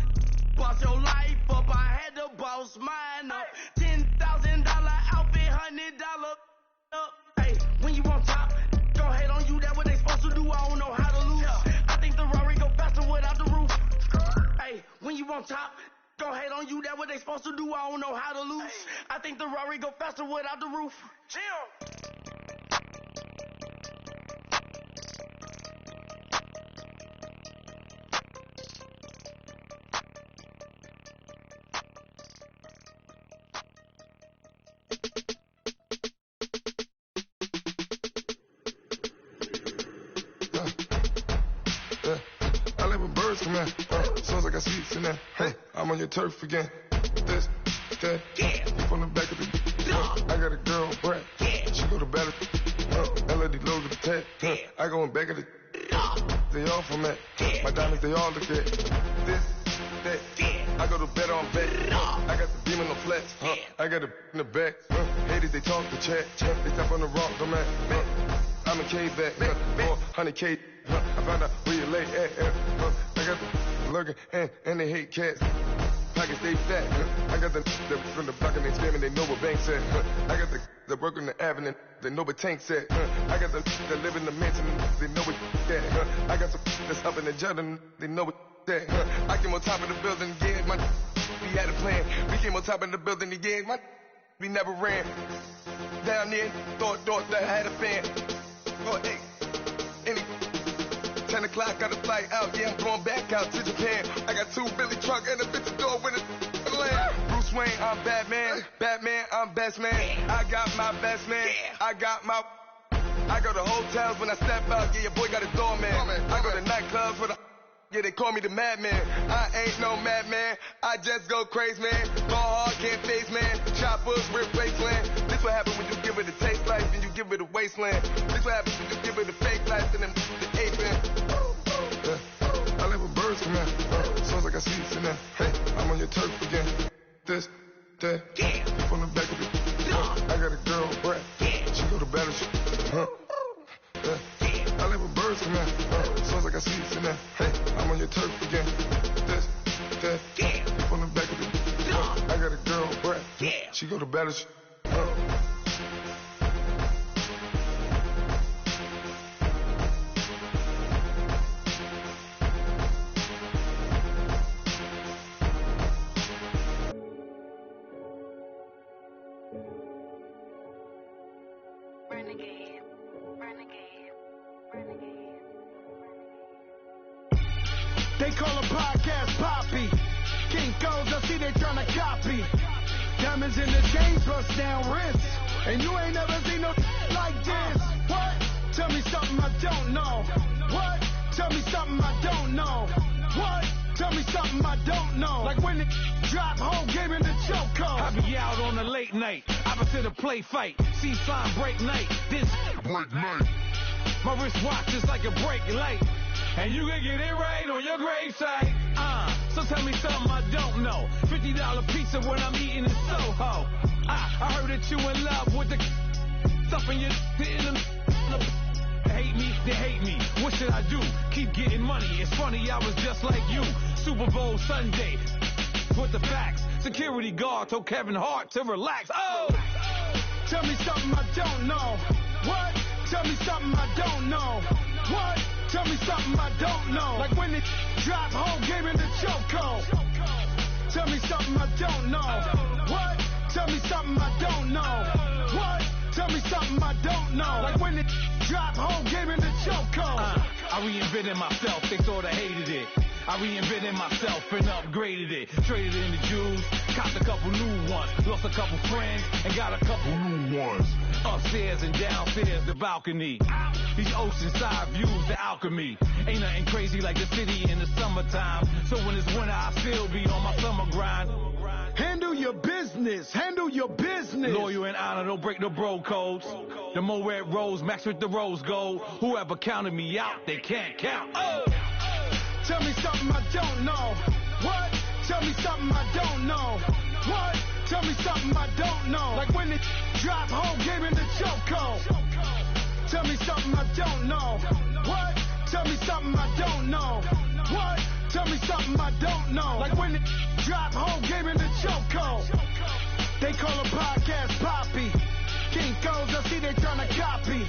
S7: Boss your life up. I had to boss mine up. $10,000 outfit, $100 up. Hey, when you on top, gon' hate on you. That what they supposed to do. I don't know how to lose. I think the Rari go faster without the roof. Hey, when you on top, gon' hate on you. That what they supposed to do. I don't know how to lose. I think the Rari go faster without the roof.
S8: I like when birds come out. Sounds like I got seats in there. Hey, I'm on your turf again. This, that, from the back of the. I got a girl, Brad. She go to battle. LED logo the tag. I go in back of the. They all from that. My diamonds, they all look at. This, that. I go to bet on bet. I got the beam on the flats. I got it in the back. Haters, they talk to chat. They step on the rock, I'm at. I'm a K-back. 400K. I found out where you lay at. I got the lurking and they hate cats. Pockets stay fat. I got the from the block and they scamming, they know what banks at. I got the work on the avenue, they know what tanks at. I got the that live in the mansion, they know what that. I got the that's up in the jungle, they know what that. I came on top of the building, yeah, my we had a plan. We came on top of the building, yeah, my we never ran. Down there, thought that I had a fan. Oh, hey, any 10 o'clock, got a flight out, yeah, I'm going back out to Japan. I got 2 Billy truck and a bitch door with a land. Bruce Wayne, I'm Batman. Batman, I'm best man. I got my best man. I got my. I go to hotels when I step out, yeah, your boy got a doorman. I go to nightclubs for the. Yeah, they call me the madman. I ain't no madman. I just go crazy, man. Ball hard, can't face, man. Choppers, rip wasteland. This what happens when you give it a taste life and you give it a wasteland. This what happens when you give it a fake life and then the ape in. I like when birds come come here. Soon as I got seats in there, hey, I'm on your turf again. This, that, yeah. From the back of it. I got a girl, brat. Yeah. She go to battle. Yeah. I live with birds, come here. Soon as I got seats in there, hey, I'm on your turf again. This, that, yeah. From the back of it. I got a girl, brat. Yeah. She go to battle.
S9: They call a podcast Poppy. Kinkos, I see they tryna copy. Diamonds in the chain, bust down wrists. And you ain't never seen no like this. What? Tell me something I don't know. What? Tell me something I don't know. What? Tell me something I don't know. Like when the drop home, gave in the chokehold.
S2: I be out on a late night, opposite a play fight. See sign break night, this break night. My wristwatch is like a brake light. And you can get it right on your gravesite. So tell me something I don't know. $50 pizza when I'm eating in Soho. I heard that you in love with the stuff in your hate me, they hate me. What should I do? Keep getting money. It's funny, I was just like you. Super Bowl Sunday with the facts. Security guard told Kevin Hart to relax. Oh!
S9: Tell me something I don't know. What? Tell me something I don't know. What? Tell me something I don't know. Like when it drop home, gave in the chokehold. Tell me something I don't know. What? Tell me something I don't know. What? Tell me something I don't know. Like when it drop home, gave in the chokehold.
S2: I reinvented myself, they sorta hated it. I reinvented myself and upgraded it. Traded in the Jews, copped a couple new ones. Lost a couple friends and got a couple new ones. Upstairs and downstairs, the balcony. These oceanside views, the alchemy. Ain't nothing crazy like the city in the summertime. So when it's winter, I still be on my summer grind.
S9: Handle your business, handle your business.
S2: Loyal and honor, don't break the bro codes. The more red rose, max with the rose gold. Whoever counted me out, they can't count. Oh!
S9: Tell me something I don't know. What? Tell me something I don't know. What? Tell me something I don't know. Like when it drop home, gave in the chokehold. Tell me something I don't know. What? Tell me something I don't know. What? Tell me something I don't know. Like when it drop home, gave in the chokehold. They call a podcast Poppy. Kinkos, I see they tryna copy.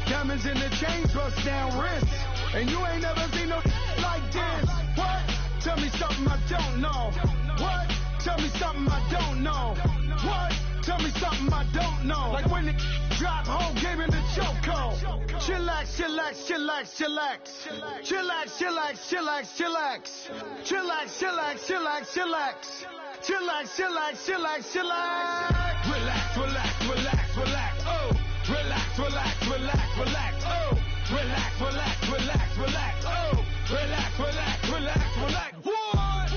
S9: Diamonds in the chains, bust down wrists. And you ain't never seen no like this. What? Tell me something I don't know. What? Tell me something I don't know. What? Tell me something I don't know. Like when it drop home, gave in the chokehold. Chillax, chillax, chillax, chillax. Chillax, chillax, chillax, chillax. Chillax, chillax, chillax, chillax. Chillax, chillax, chillax, chillax.
S2: Relax, relax, relax, relax. Oh! Relax, relax, relax, relax. Oh! Relax, relax, relax, relax. Oh! Relax, relax, relax, relax. What?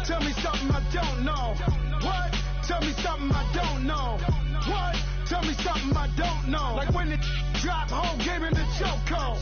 S9: Tell me something I don't know. What? Tell me something I don't know. What? Tell me something I don't know. Like when it drop home, gave in the chokehold.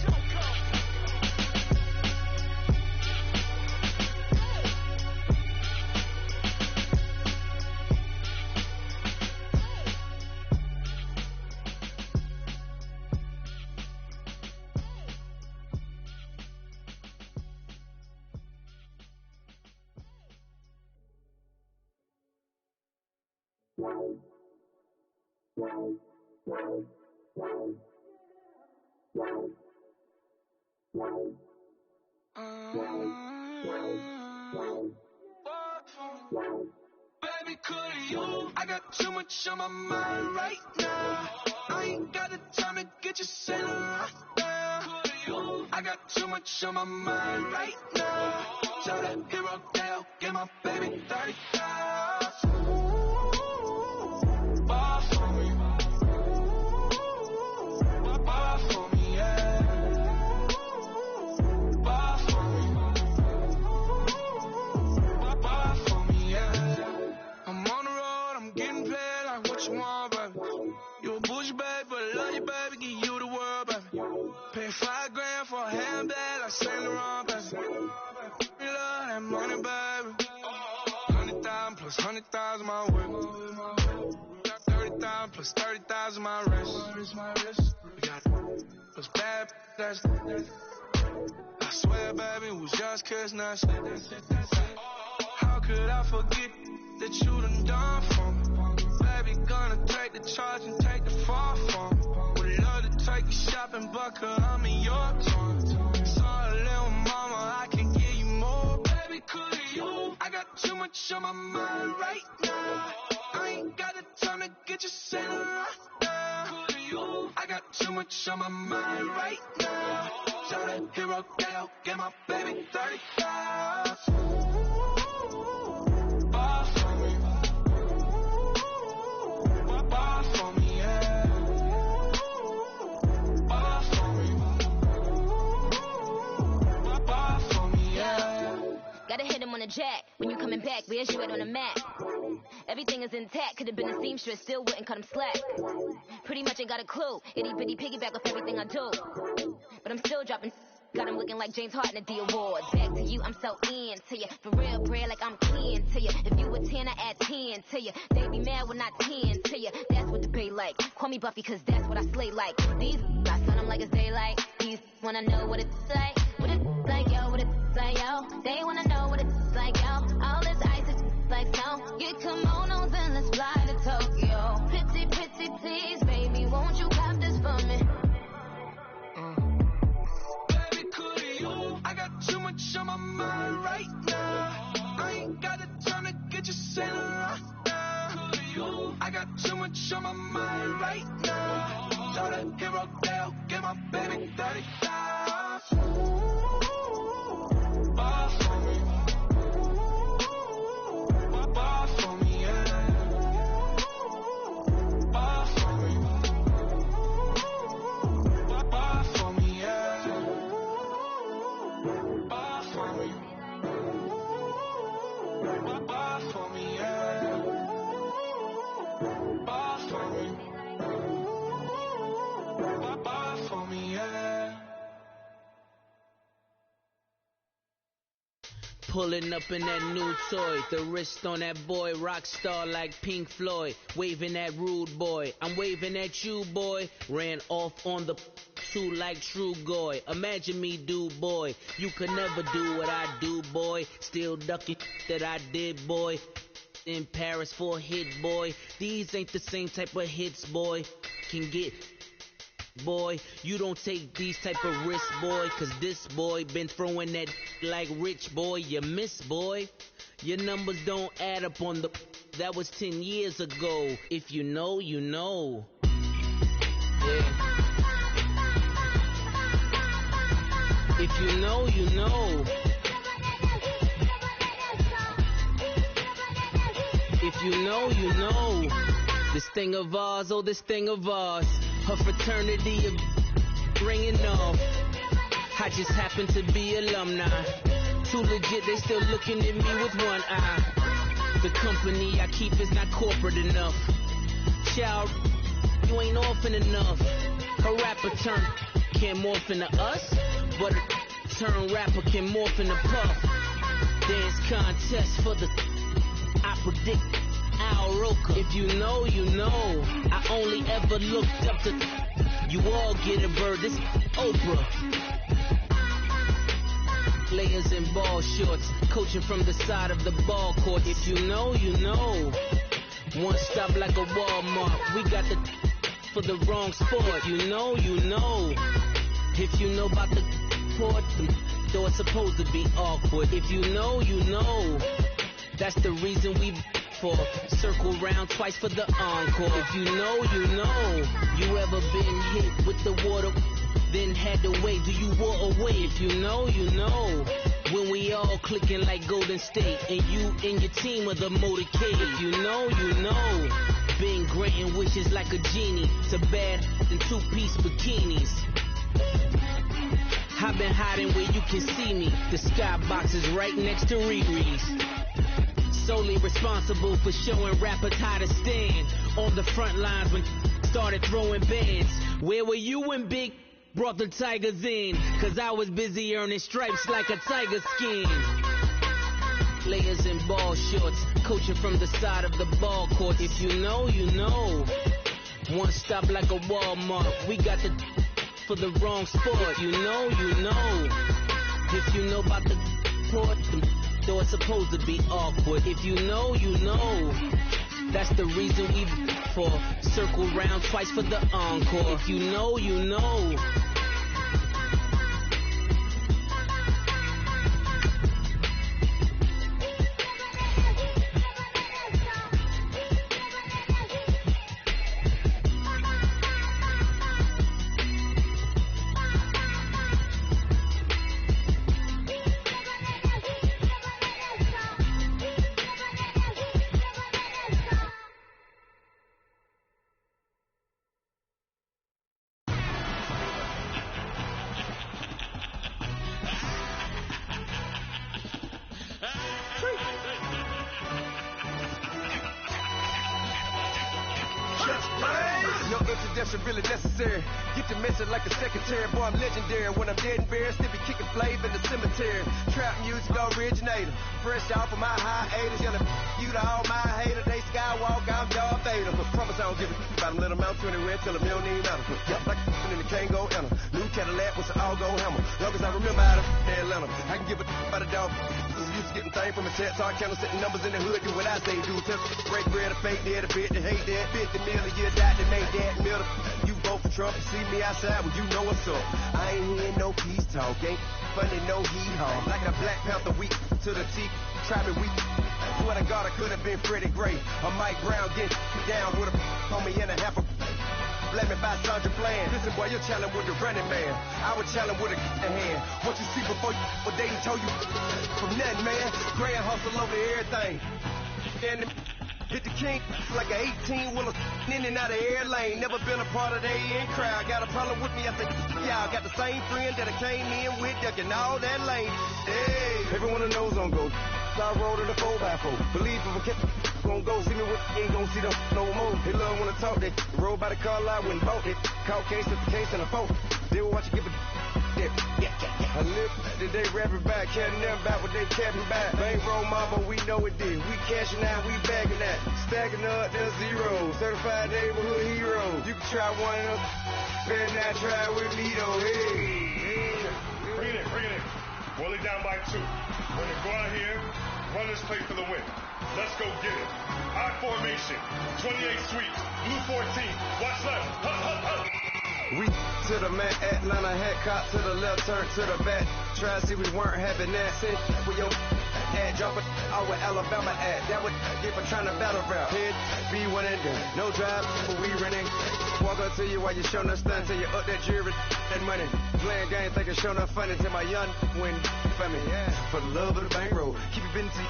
S7: Baby, could you? I got too much on my mind right now. I ain't got the time to get you sailing right now. I got too much on my mind right now. Tell that hero down, get my baby 30,000. Ball for me. Ball for me, yeah. Ball for me. Ball for me, yeah. I'm on the road, I'm getting paid like what you want, baby. You a bougie, baby, but I love you, baby. Give you the world, baby. Pay $5 grand for a handbag like Saint Laurent, baby.
S8: money, baby. 100,000 plus 100,000 my whip. We got 30,000 plus 30,000 my wrist. We got those bad, that's. I swear, baby, it was just kiss, that's it. How could I forget that you done for me? Baby, gonna take the charge and take the fall for me. Would love to take you shopping, but I'm in your town. Sorry, little mama, I can give you more. Baby, could you? I got too much on my mind right now. I ain't got the time to get you set right now. Could you? I got too much on my mind right now. Shout out hero, get my baby 35. Bar for me. Bar for me, yeah. Bar for me. Bar for me, yeah.
S3: Gotta hit him on the jack. When you coming back, where's you at on the map? Everything is intact. Could've been a seamstress, still wouldn't cut him slack. Pretty much ain't got a clue. Itty bitty piggyback off everything I do. But I'm still dropping. Got him looking like James Harden at the awards. Back to you, I'm so into you. For real, bread, like I'm kin to you. If you a 10, I add 10 to you. They be mad when I 10 to you. That's what the bay like. Call me Buffy, cause that's what I slay like. These I sun them like it's daylight. These wanna know what it's like. What it's like, yo, what it's like, yo. They wanna know what it's like, yo. All this ice is like snow. Get kimonos and let's fly to Tokyo. Pretty, pretty, please, baby, won't you cop this for me?
S8: I got too much on my mind right now. I ain't got the time to get you set right now. I got too much on my mind right now. Shout out hero, get my baby 35. Bar for me. Bar for me, yeah. Bar for me. Bar for me, yeah. Bar for me. Bar for me, yeah. Bar for me. Bar for me, yeah.
S10: Pulling up in that new toy, the wrist on that boy, rock star like Pink Floyd, waving at rude boy, I'm waving at you boy, ran off on the two like True Goy, imagine me do boy, you could never do what I do boy, still ducking that I did boy, in Paris for a hit boy, these ain't the same type of hits boy, can get boy, you don't take these type of risks, boy, cause this boy been throwing that like rich boy, you miss, boy. Your numbers don't add up on the, that was 10 years ago. If you know, you know. Yeah. If you know, you know. If you know, you know. This thing of ours, oh, this thing of ours. Her fraternity of ringing off. I just happen to be alumni. Too legit, they still looking at me with one eye. The company I keep is not corporate enough. Child, you ain't orphan enough. A rapper turn can't morph into us, but a turn rapper can morph into Puff. Dance contest for the, I predict Al Roker. If you know, you know. I only ever looked up to, you all get a bird, this Oprah. Layers in ball shorts, coaching from the side of the ball court. If you know, you know. One stop like a Walmart. We got the for the wrong sport. If you know, you know. If you know about the port, though it's supposed to be awkward. If you know, you know. That's the reason we for circle round twice for the encore. If you know, you know. You ever been hit with the water? Then had to wait, do you walk away? If you know, you know. When we all clicking like Golden State, and you and your team are the motorcade. If you know, you know. Been granting wishes like a genie to bad in two-piece bikinis. I've been hiding where you can see me. The skybox is right next to Riri's. Solely responsible for showing rappers how to stand on the front lines when started throwing bands. Where were you when Big brought the Tigers in? Cause I was busy earning stripes like a tiger skin. Players in ball shorts, coaching from the side of the ball court. If you know, you know. One stop like a Walmart. We got the for the wrong sport. You know, you know. If you know about the court, though it's supposed to be awkward. If you know, you know. That's the reason we for circle round twice for the encore. If you know, you know.
S11: Really necessary. Get the message like a secretary. Boy, I'm legendary. When I'm dead and buried, still be kicking flavor in the cemetery. Trap music originator. Fresh off of my hiatus. Yelling you to all my haters. They skywalk, I'm Darth Vader. But promise I don't give a about them. Let them out 20 red till them don't need matter. Yeah, like in the Kango enter. New Cadillac with an all-go hammer. Long as I remember how to Atlanta. I can give a about a dog. Used to getting things from a tats. Hard counter setting numbers in the hood. Do what I say do. Test break bread, a fake dead, a bit to hate that. 50 million year die to make that middle. You vote for Trump, you see me outside, well, you know what's up. I ain't hearing no peace talk, ain't funny, no hee-haw. Like a Black Panther weak to the teeth, try me weak. Swear to God, I could have been Freddie Gray. Or Mike Brown getting down with a on me and a half a let me buy Sandra Bland. Listen, boy, you're challenging with the running man. I would challenge with a hand. What you see before you, what they told you from nothing, man. Grand hustle over everything. And hit the king like an 18-wheeler in and out of air lane. Never been a part of the in crowd. Got a problem with me, I think y'all got the same friend that I came in with, ducking all that lane. Hey, everyone knows on go. I roll to the 4x4. Believe if a kid gon' go see me with ain't gon' see them no more. They love when I talk, they roll by the car lot when bought it. Caught case at the case and a phone. They will watch you give a I live today rapping back, caring them back what they capping back. Bankroll mama, we know it did. We cashing out, we bagging that. Stacking up, there's zero. Certified neighborhood hero. You can try one of them. Better not try with me though. Hey.
S6: Bring it in. Boil it down by 2. We're gonna go out here, run this play for the win. Let's go get it. I formation, 28 sweeps, blue 14. Watch left. Hup.
S11: We to the man, Atlanta hat cop to the left, turn to the back. Try to see we weren't having that. Sit with your ad, drop it out with Alabama ad. That would get for trying to battle rap. Head, be one and done. No drive, but we running. Walk up to you while you showing us stun till you up that jewelry, that money. Playing games, thinking showing up funny till my young win for me. Yeah. For the love of the bankroll, keep it busy.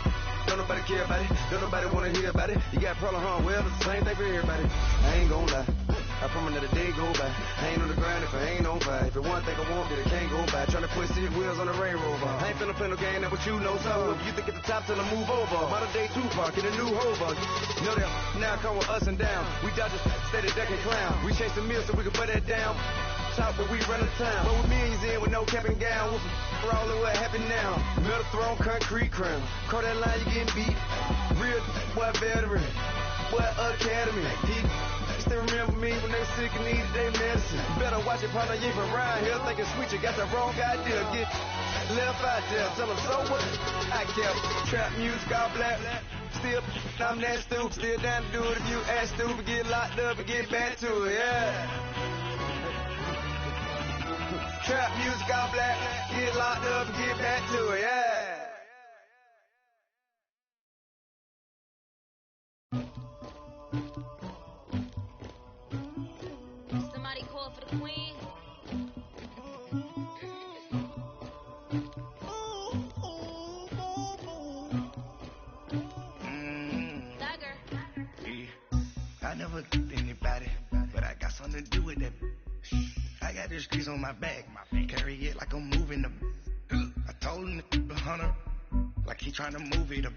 S11: Don't nobody care about it. Don't nobody wanna hear about it. You got problem, huh? Well, it's the same thing for everybody. I ain't gon' lie. I promise that a day go by. I ain't on the grind if I ain't on fire. If it one thing I want, then it can't go by. Trying to put 6 wheels on the railroad bar. I ain't finna play no game, that what you know. So if you think at the top till I move over. Modern day Tupac in a new hover. Know that now come with us and down. We dodge a steady ducking clown. We chase the meal so we can put that down. Talk, but we run the town. But with millions in with no cap and gown. What's all of what happened now? Metal throne, concrete crown. Call that line, you getting beat. Real boy veteran. Boy academy. Still remember me when they were sick and needed their medicine. Better watch it, partner, you ain't from around here thinking sweet, you got the wrong idea. Get left out there, tell them so what? I kept trap music all black. Still, I'm that stupid, still down to do it if you act stupid. Get locked up and get back to it, yeah. Trap music all black, get locked up and get back to it, yeah.
S3: Somebody call for the queen. Tiger.
S12: Yeah. I never did anybody, but I got something to do with that. I got the streets on my back, carry it like I'm moving them. I told him to 100, like he trying to move it up.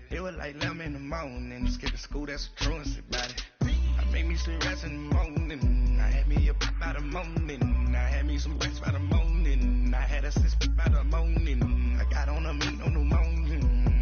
S12: It was like 11 in the morning, skipping school, that's a truancy about it. I made me some rest in the morning, I had me up by the morning. I had me some rest by the morning, I had a sis by the morning. I got on a meat on the morning.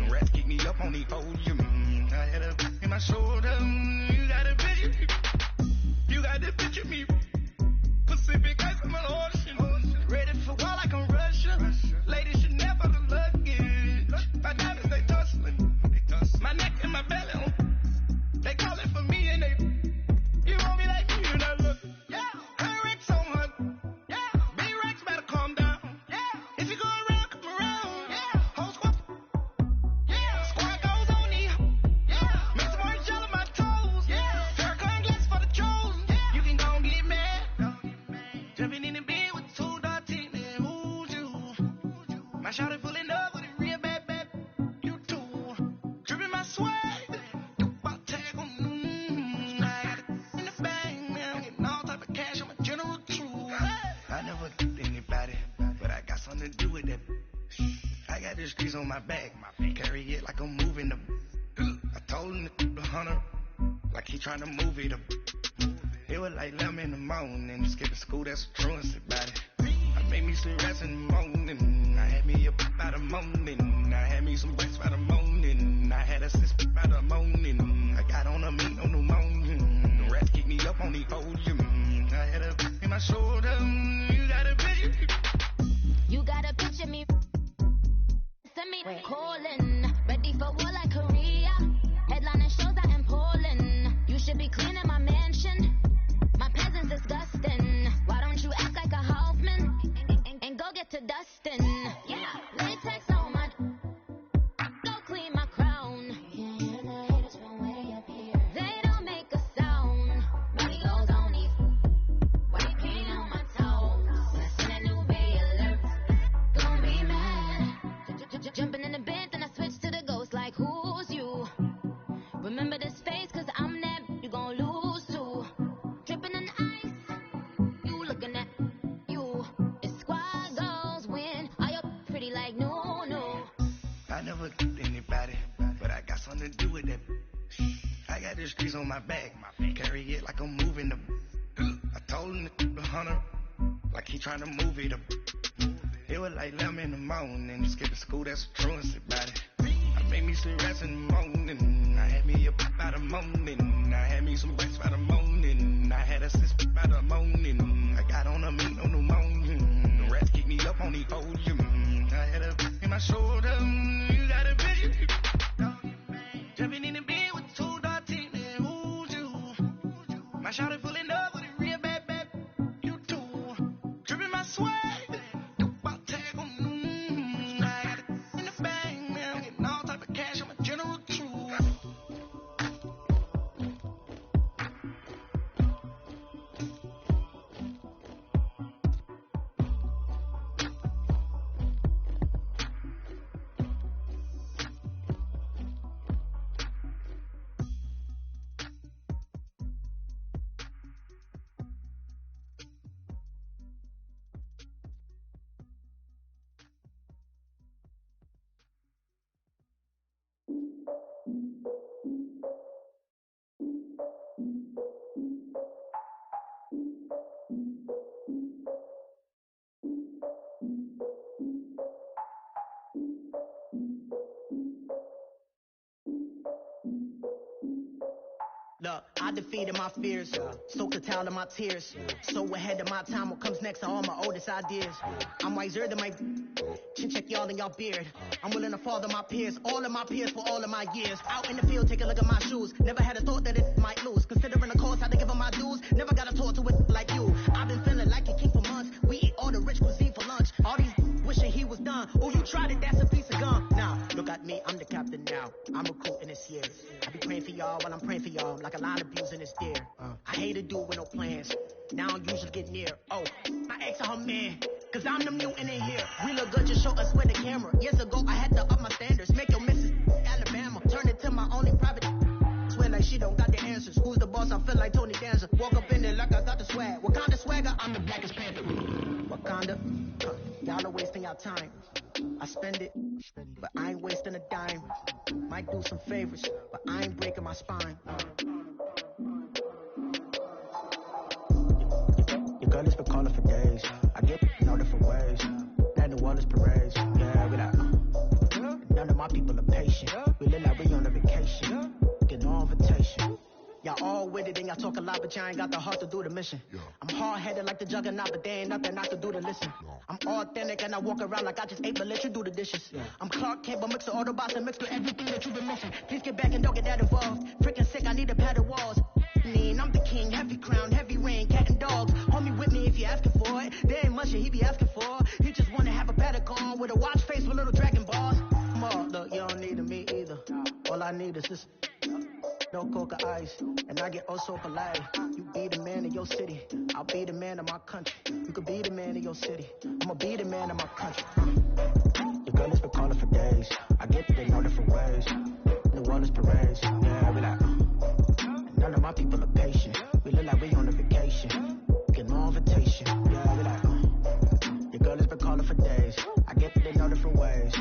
S12: grease on my back. Carry it like I'm moving the. I told him the hunter, like he trying to move it up. It was like 11 in the morning, skipping school, that's a truancy about it. I made me some rest in the morning, I had me up by the morning. I had me some bites by the morning, I had a sis by the morning. I got on a meat on the morning, the rats keep me up on the podium. I had a in my shoulder, you got a picture.
S3: You got a picture me, send me calling, ready for war like Korea. Headlining shows out in Poland. You should be cleaning my mansion. My presence disgusting. Why don't you act like a Hoffman and go get to dustin'? Yeah, latex on my. Go clean my crown. They don't make a sound. Money goes on these. White paint on my toes. When I send a new bay alert, don't be mad. Jumping in the bed, then I switch to the ghost like who's you? Remember this face, cause I'm that you gon' lose too. Dripping in ice, you looking at you. It's squad goals win. Are you pretty like no?
S12: I never did anybody, but I got something to do with that. I got the streets on my back, carry it like I'm moving the. I told him the hunter, like he trying to move it up. It was like 11 in the morning, skipping school, that's a truancy about it. I made me some rest in the morning, I had me up by the morning. I had me some bites by the morning, I had a sis by the morning. I got on a meat on the morning, the rats keep me up on the podium. I had a in my shoulder, you got a picture. Jumping in the bed with 2 dark teeth, and who's you? My shawty full in love with a real bad, you too. Dripping my swag.
S13: Look, I defeated my fears, soaked the towel of my tears. So ahead of my time, what comes next are all my oldest ideas. I'm wiser than my chin check y'all in y'all beard. I'm willing to father my peers, all of my peers for all of my years. Out in the field, take a look at my shoes. Never had a thought that it might lose. Considering the cost, I had to give them my dues. Never got a talk to it like you. I've been feeling like a king for months. We eat all the rich cuisine for lunch. All these wishing he was done. Oh, you tried it, that's a piece of gum. Now, look at me, I'm the captain now. I'm recruiting this year. I be praying for y'all while I'm praying for y'all. Like a line of abusing this deer. I hate to do it with no plans. Now I usually get near. Oh, my ex are her man. Cause I'm the mutant in here. We look good, just show us where the camera. Years ago, I had to up my standards. Make your missus Alabama. Turn it to my only private. Swear like she don't got the answers. Who's the boss? I feel like Tony Danza. Walk up in there like I got the swag. What kind of swagger? I'm the blackest panther. Wakanda. Y'all are wasting our time. I spend it, but I ain't wasting a dime. Might do some favors, but I ain't breaking my spine. Your girl has been calling for days. I get in all different ways. That New Orleans parades. Yeah, we like. None of my people are patient. We live like we on a vacation. Get no invitation. Y'all all with it and y'all talk a lot, but y'all ain't got the heart to do the mission. I'm hard-headed like the juggernaut, but there ain't nothing not to do to listen. I'm authentic and I walk around like I just ate, but let you do the dishes. I'm Clark Kent, but mix the Autobots and mix with everything that you've been missing. Please get back and don't get that involved. Freaking sick, I need a pad of walls. I'm the king, heavy crown, heavy rain, cat and dogs. Homie with me if you asking for it. There ain't much that he be asking for. He just wanna have a paddock on with a watch face with little dragon balls. Come on, look, you don't need me either. All I need is this. No coca ice, and I get oh so polite. You be the man of your city, I'll be the man of my country. You could be the man of your city, I'ma be the man of my country. Your girl has been calling for days. I get it in all different ways. New Orleans parades, yeah, we like. None of my people are patient. We look like we on a vacation. Get no invitation, yeah, we like. Your girl has been calling for days. I get it in all different ways.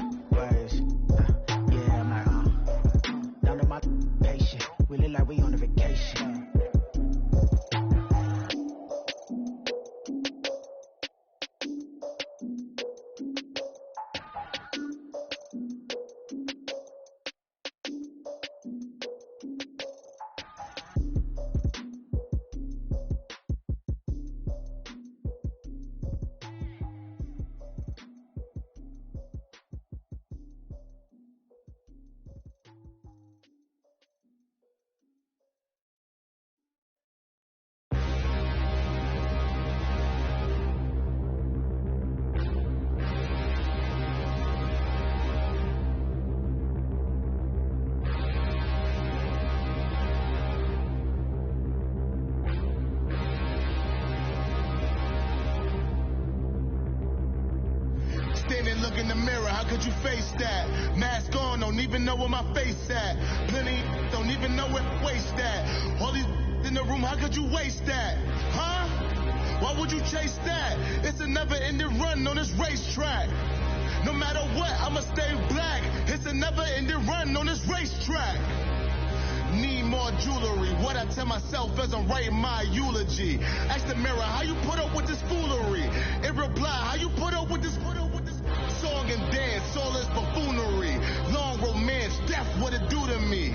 S9: could you face that? Mask on, don't even know where my face at. Plenty don't even know where waste at. All these in the room, how could you waste that? Huh? Why would you chase that? It's a never-ending run on this racetrack. No matter what, I'ma stay black. It's a never-ending run on this racetrack. Need more jewelry. What I tell myself as I'm writing my eulogy. Ask the mirror, how you put up with this foolery? It reply, how you put up with this song and dance, all this buffoonery. Long romance, death, what it do to me?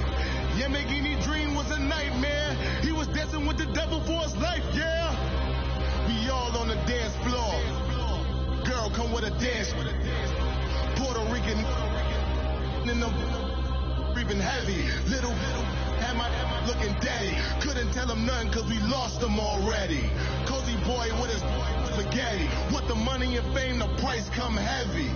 S9: Yamagini dream was a nightmare. He was dancing with the devil for his life, yeah. We all on the dance floor. Girl, come with a dance. Puerto Rican in the breathing heavy. Little had my looking daddy. Couldn't tell him nothing cause we lost him already. Cozy boy with his spaghetti. What the money and fame, the price come heavy.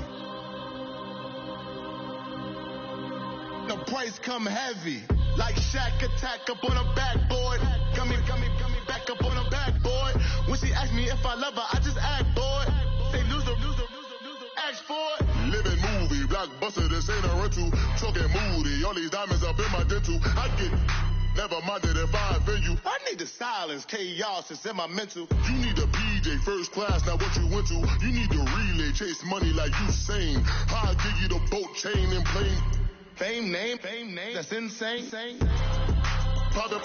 S9: The price come heavy. Like Shaq attack up on a backboard. Got me back up on a backboard. When she asked me if I love her, I just act bored. Say loser, ask for it.
S8: Living movie, blockbuster, this ain't a rental. Talking moody, all these diamonds up in my dental. I get never minded if I offend you.
S9: I need the silence, chaos is in my mental.
S8: You need a PJ first class, not what you went to. You need to relay, chase money like you sane. I'll give you the boat chain and plane.
S9: Fame name, that's insane.
S8: Father,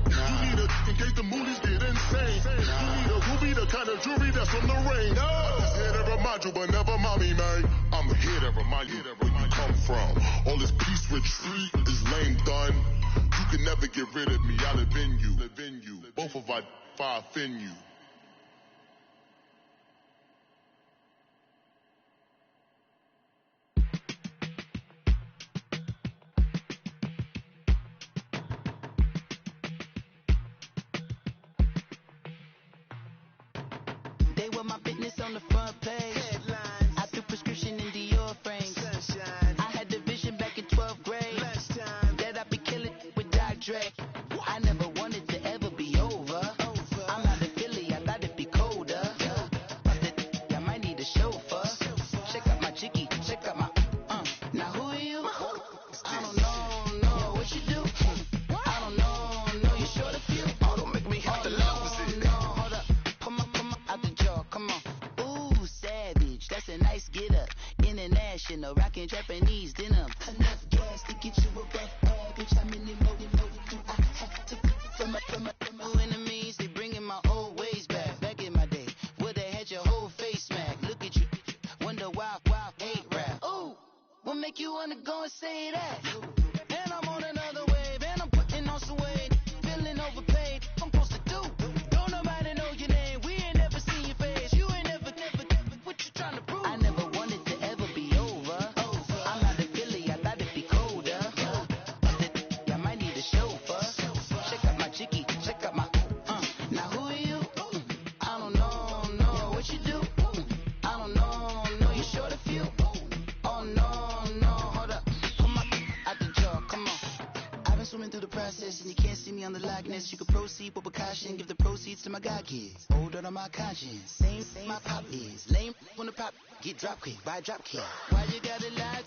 S8: you need a in case the movies get insane. You need a ruby, the kind of jewelry that's from the rain. I'm just here to remind you, but never mind me, man. I'm here to remind you where you come from. All this peace retreat is lame done. You can never get rid of me, I'll live in you. Both of our fire offend you.
S14: My business on the front page. Headlines. I threw prescription in Dior frames. Sunshine. I had the vision back in 12th grade. Lunchtime. That I'd be killing with Dr. Dre. I never wanted to ever be over. I'm out of Philly, I thought it'd be colder. I might need a chauffeur. Check out my chicky, check out my Now who are you? I don't know what you do. I don't know you short a few. Oh, don't make me hit the opposite. No, hold up. Come on, out the jaw, come on. Ooh, savage, that's a nice get up. International, rockin' Japanese denim. Enough gas to get you a rough average. How many more do I have to from my enemies? They bringing my old ways back. Back in my day, where they had your whole face smacked. Look at you, wonder why hate rap. Ooh, what make you wanna go and say that? And I'm on another wave, and I'm putting on some weight. Feeling overpaid, I'm supposed to do. Don't nobody know your name, we ain't never seen your face. You ain't never, what you trying to prove? I never wanted to ever be over. I'm out of Philly, I thought it'd be colder. I might need a chauffeur. Check out my chicky, check out my Now who are you? I don't know what you do. I don't know you short a few. Oh no, hold up. Come on, out the jaw, come on. I've been swimming through the process and you can't see me on the Loch Ness. You can proceed with precaution, give the proceeds to my God kids. Older on my conscience, same my pop is. Lame when the pop get drop quick, buy drop kit. Why you gotta lie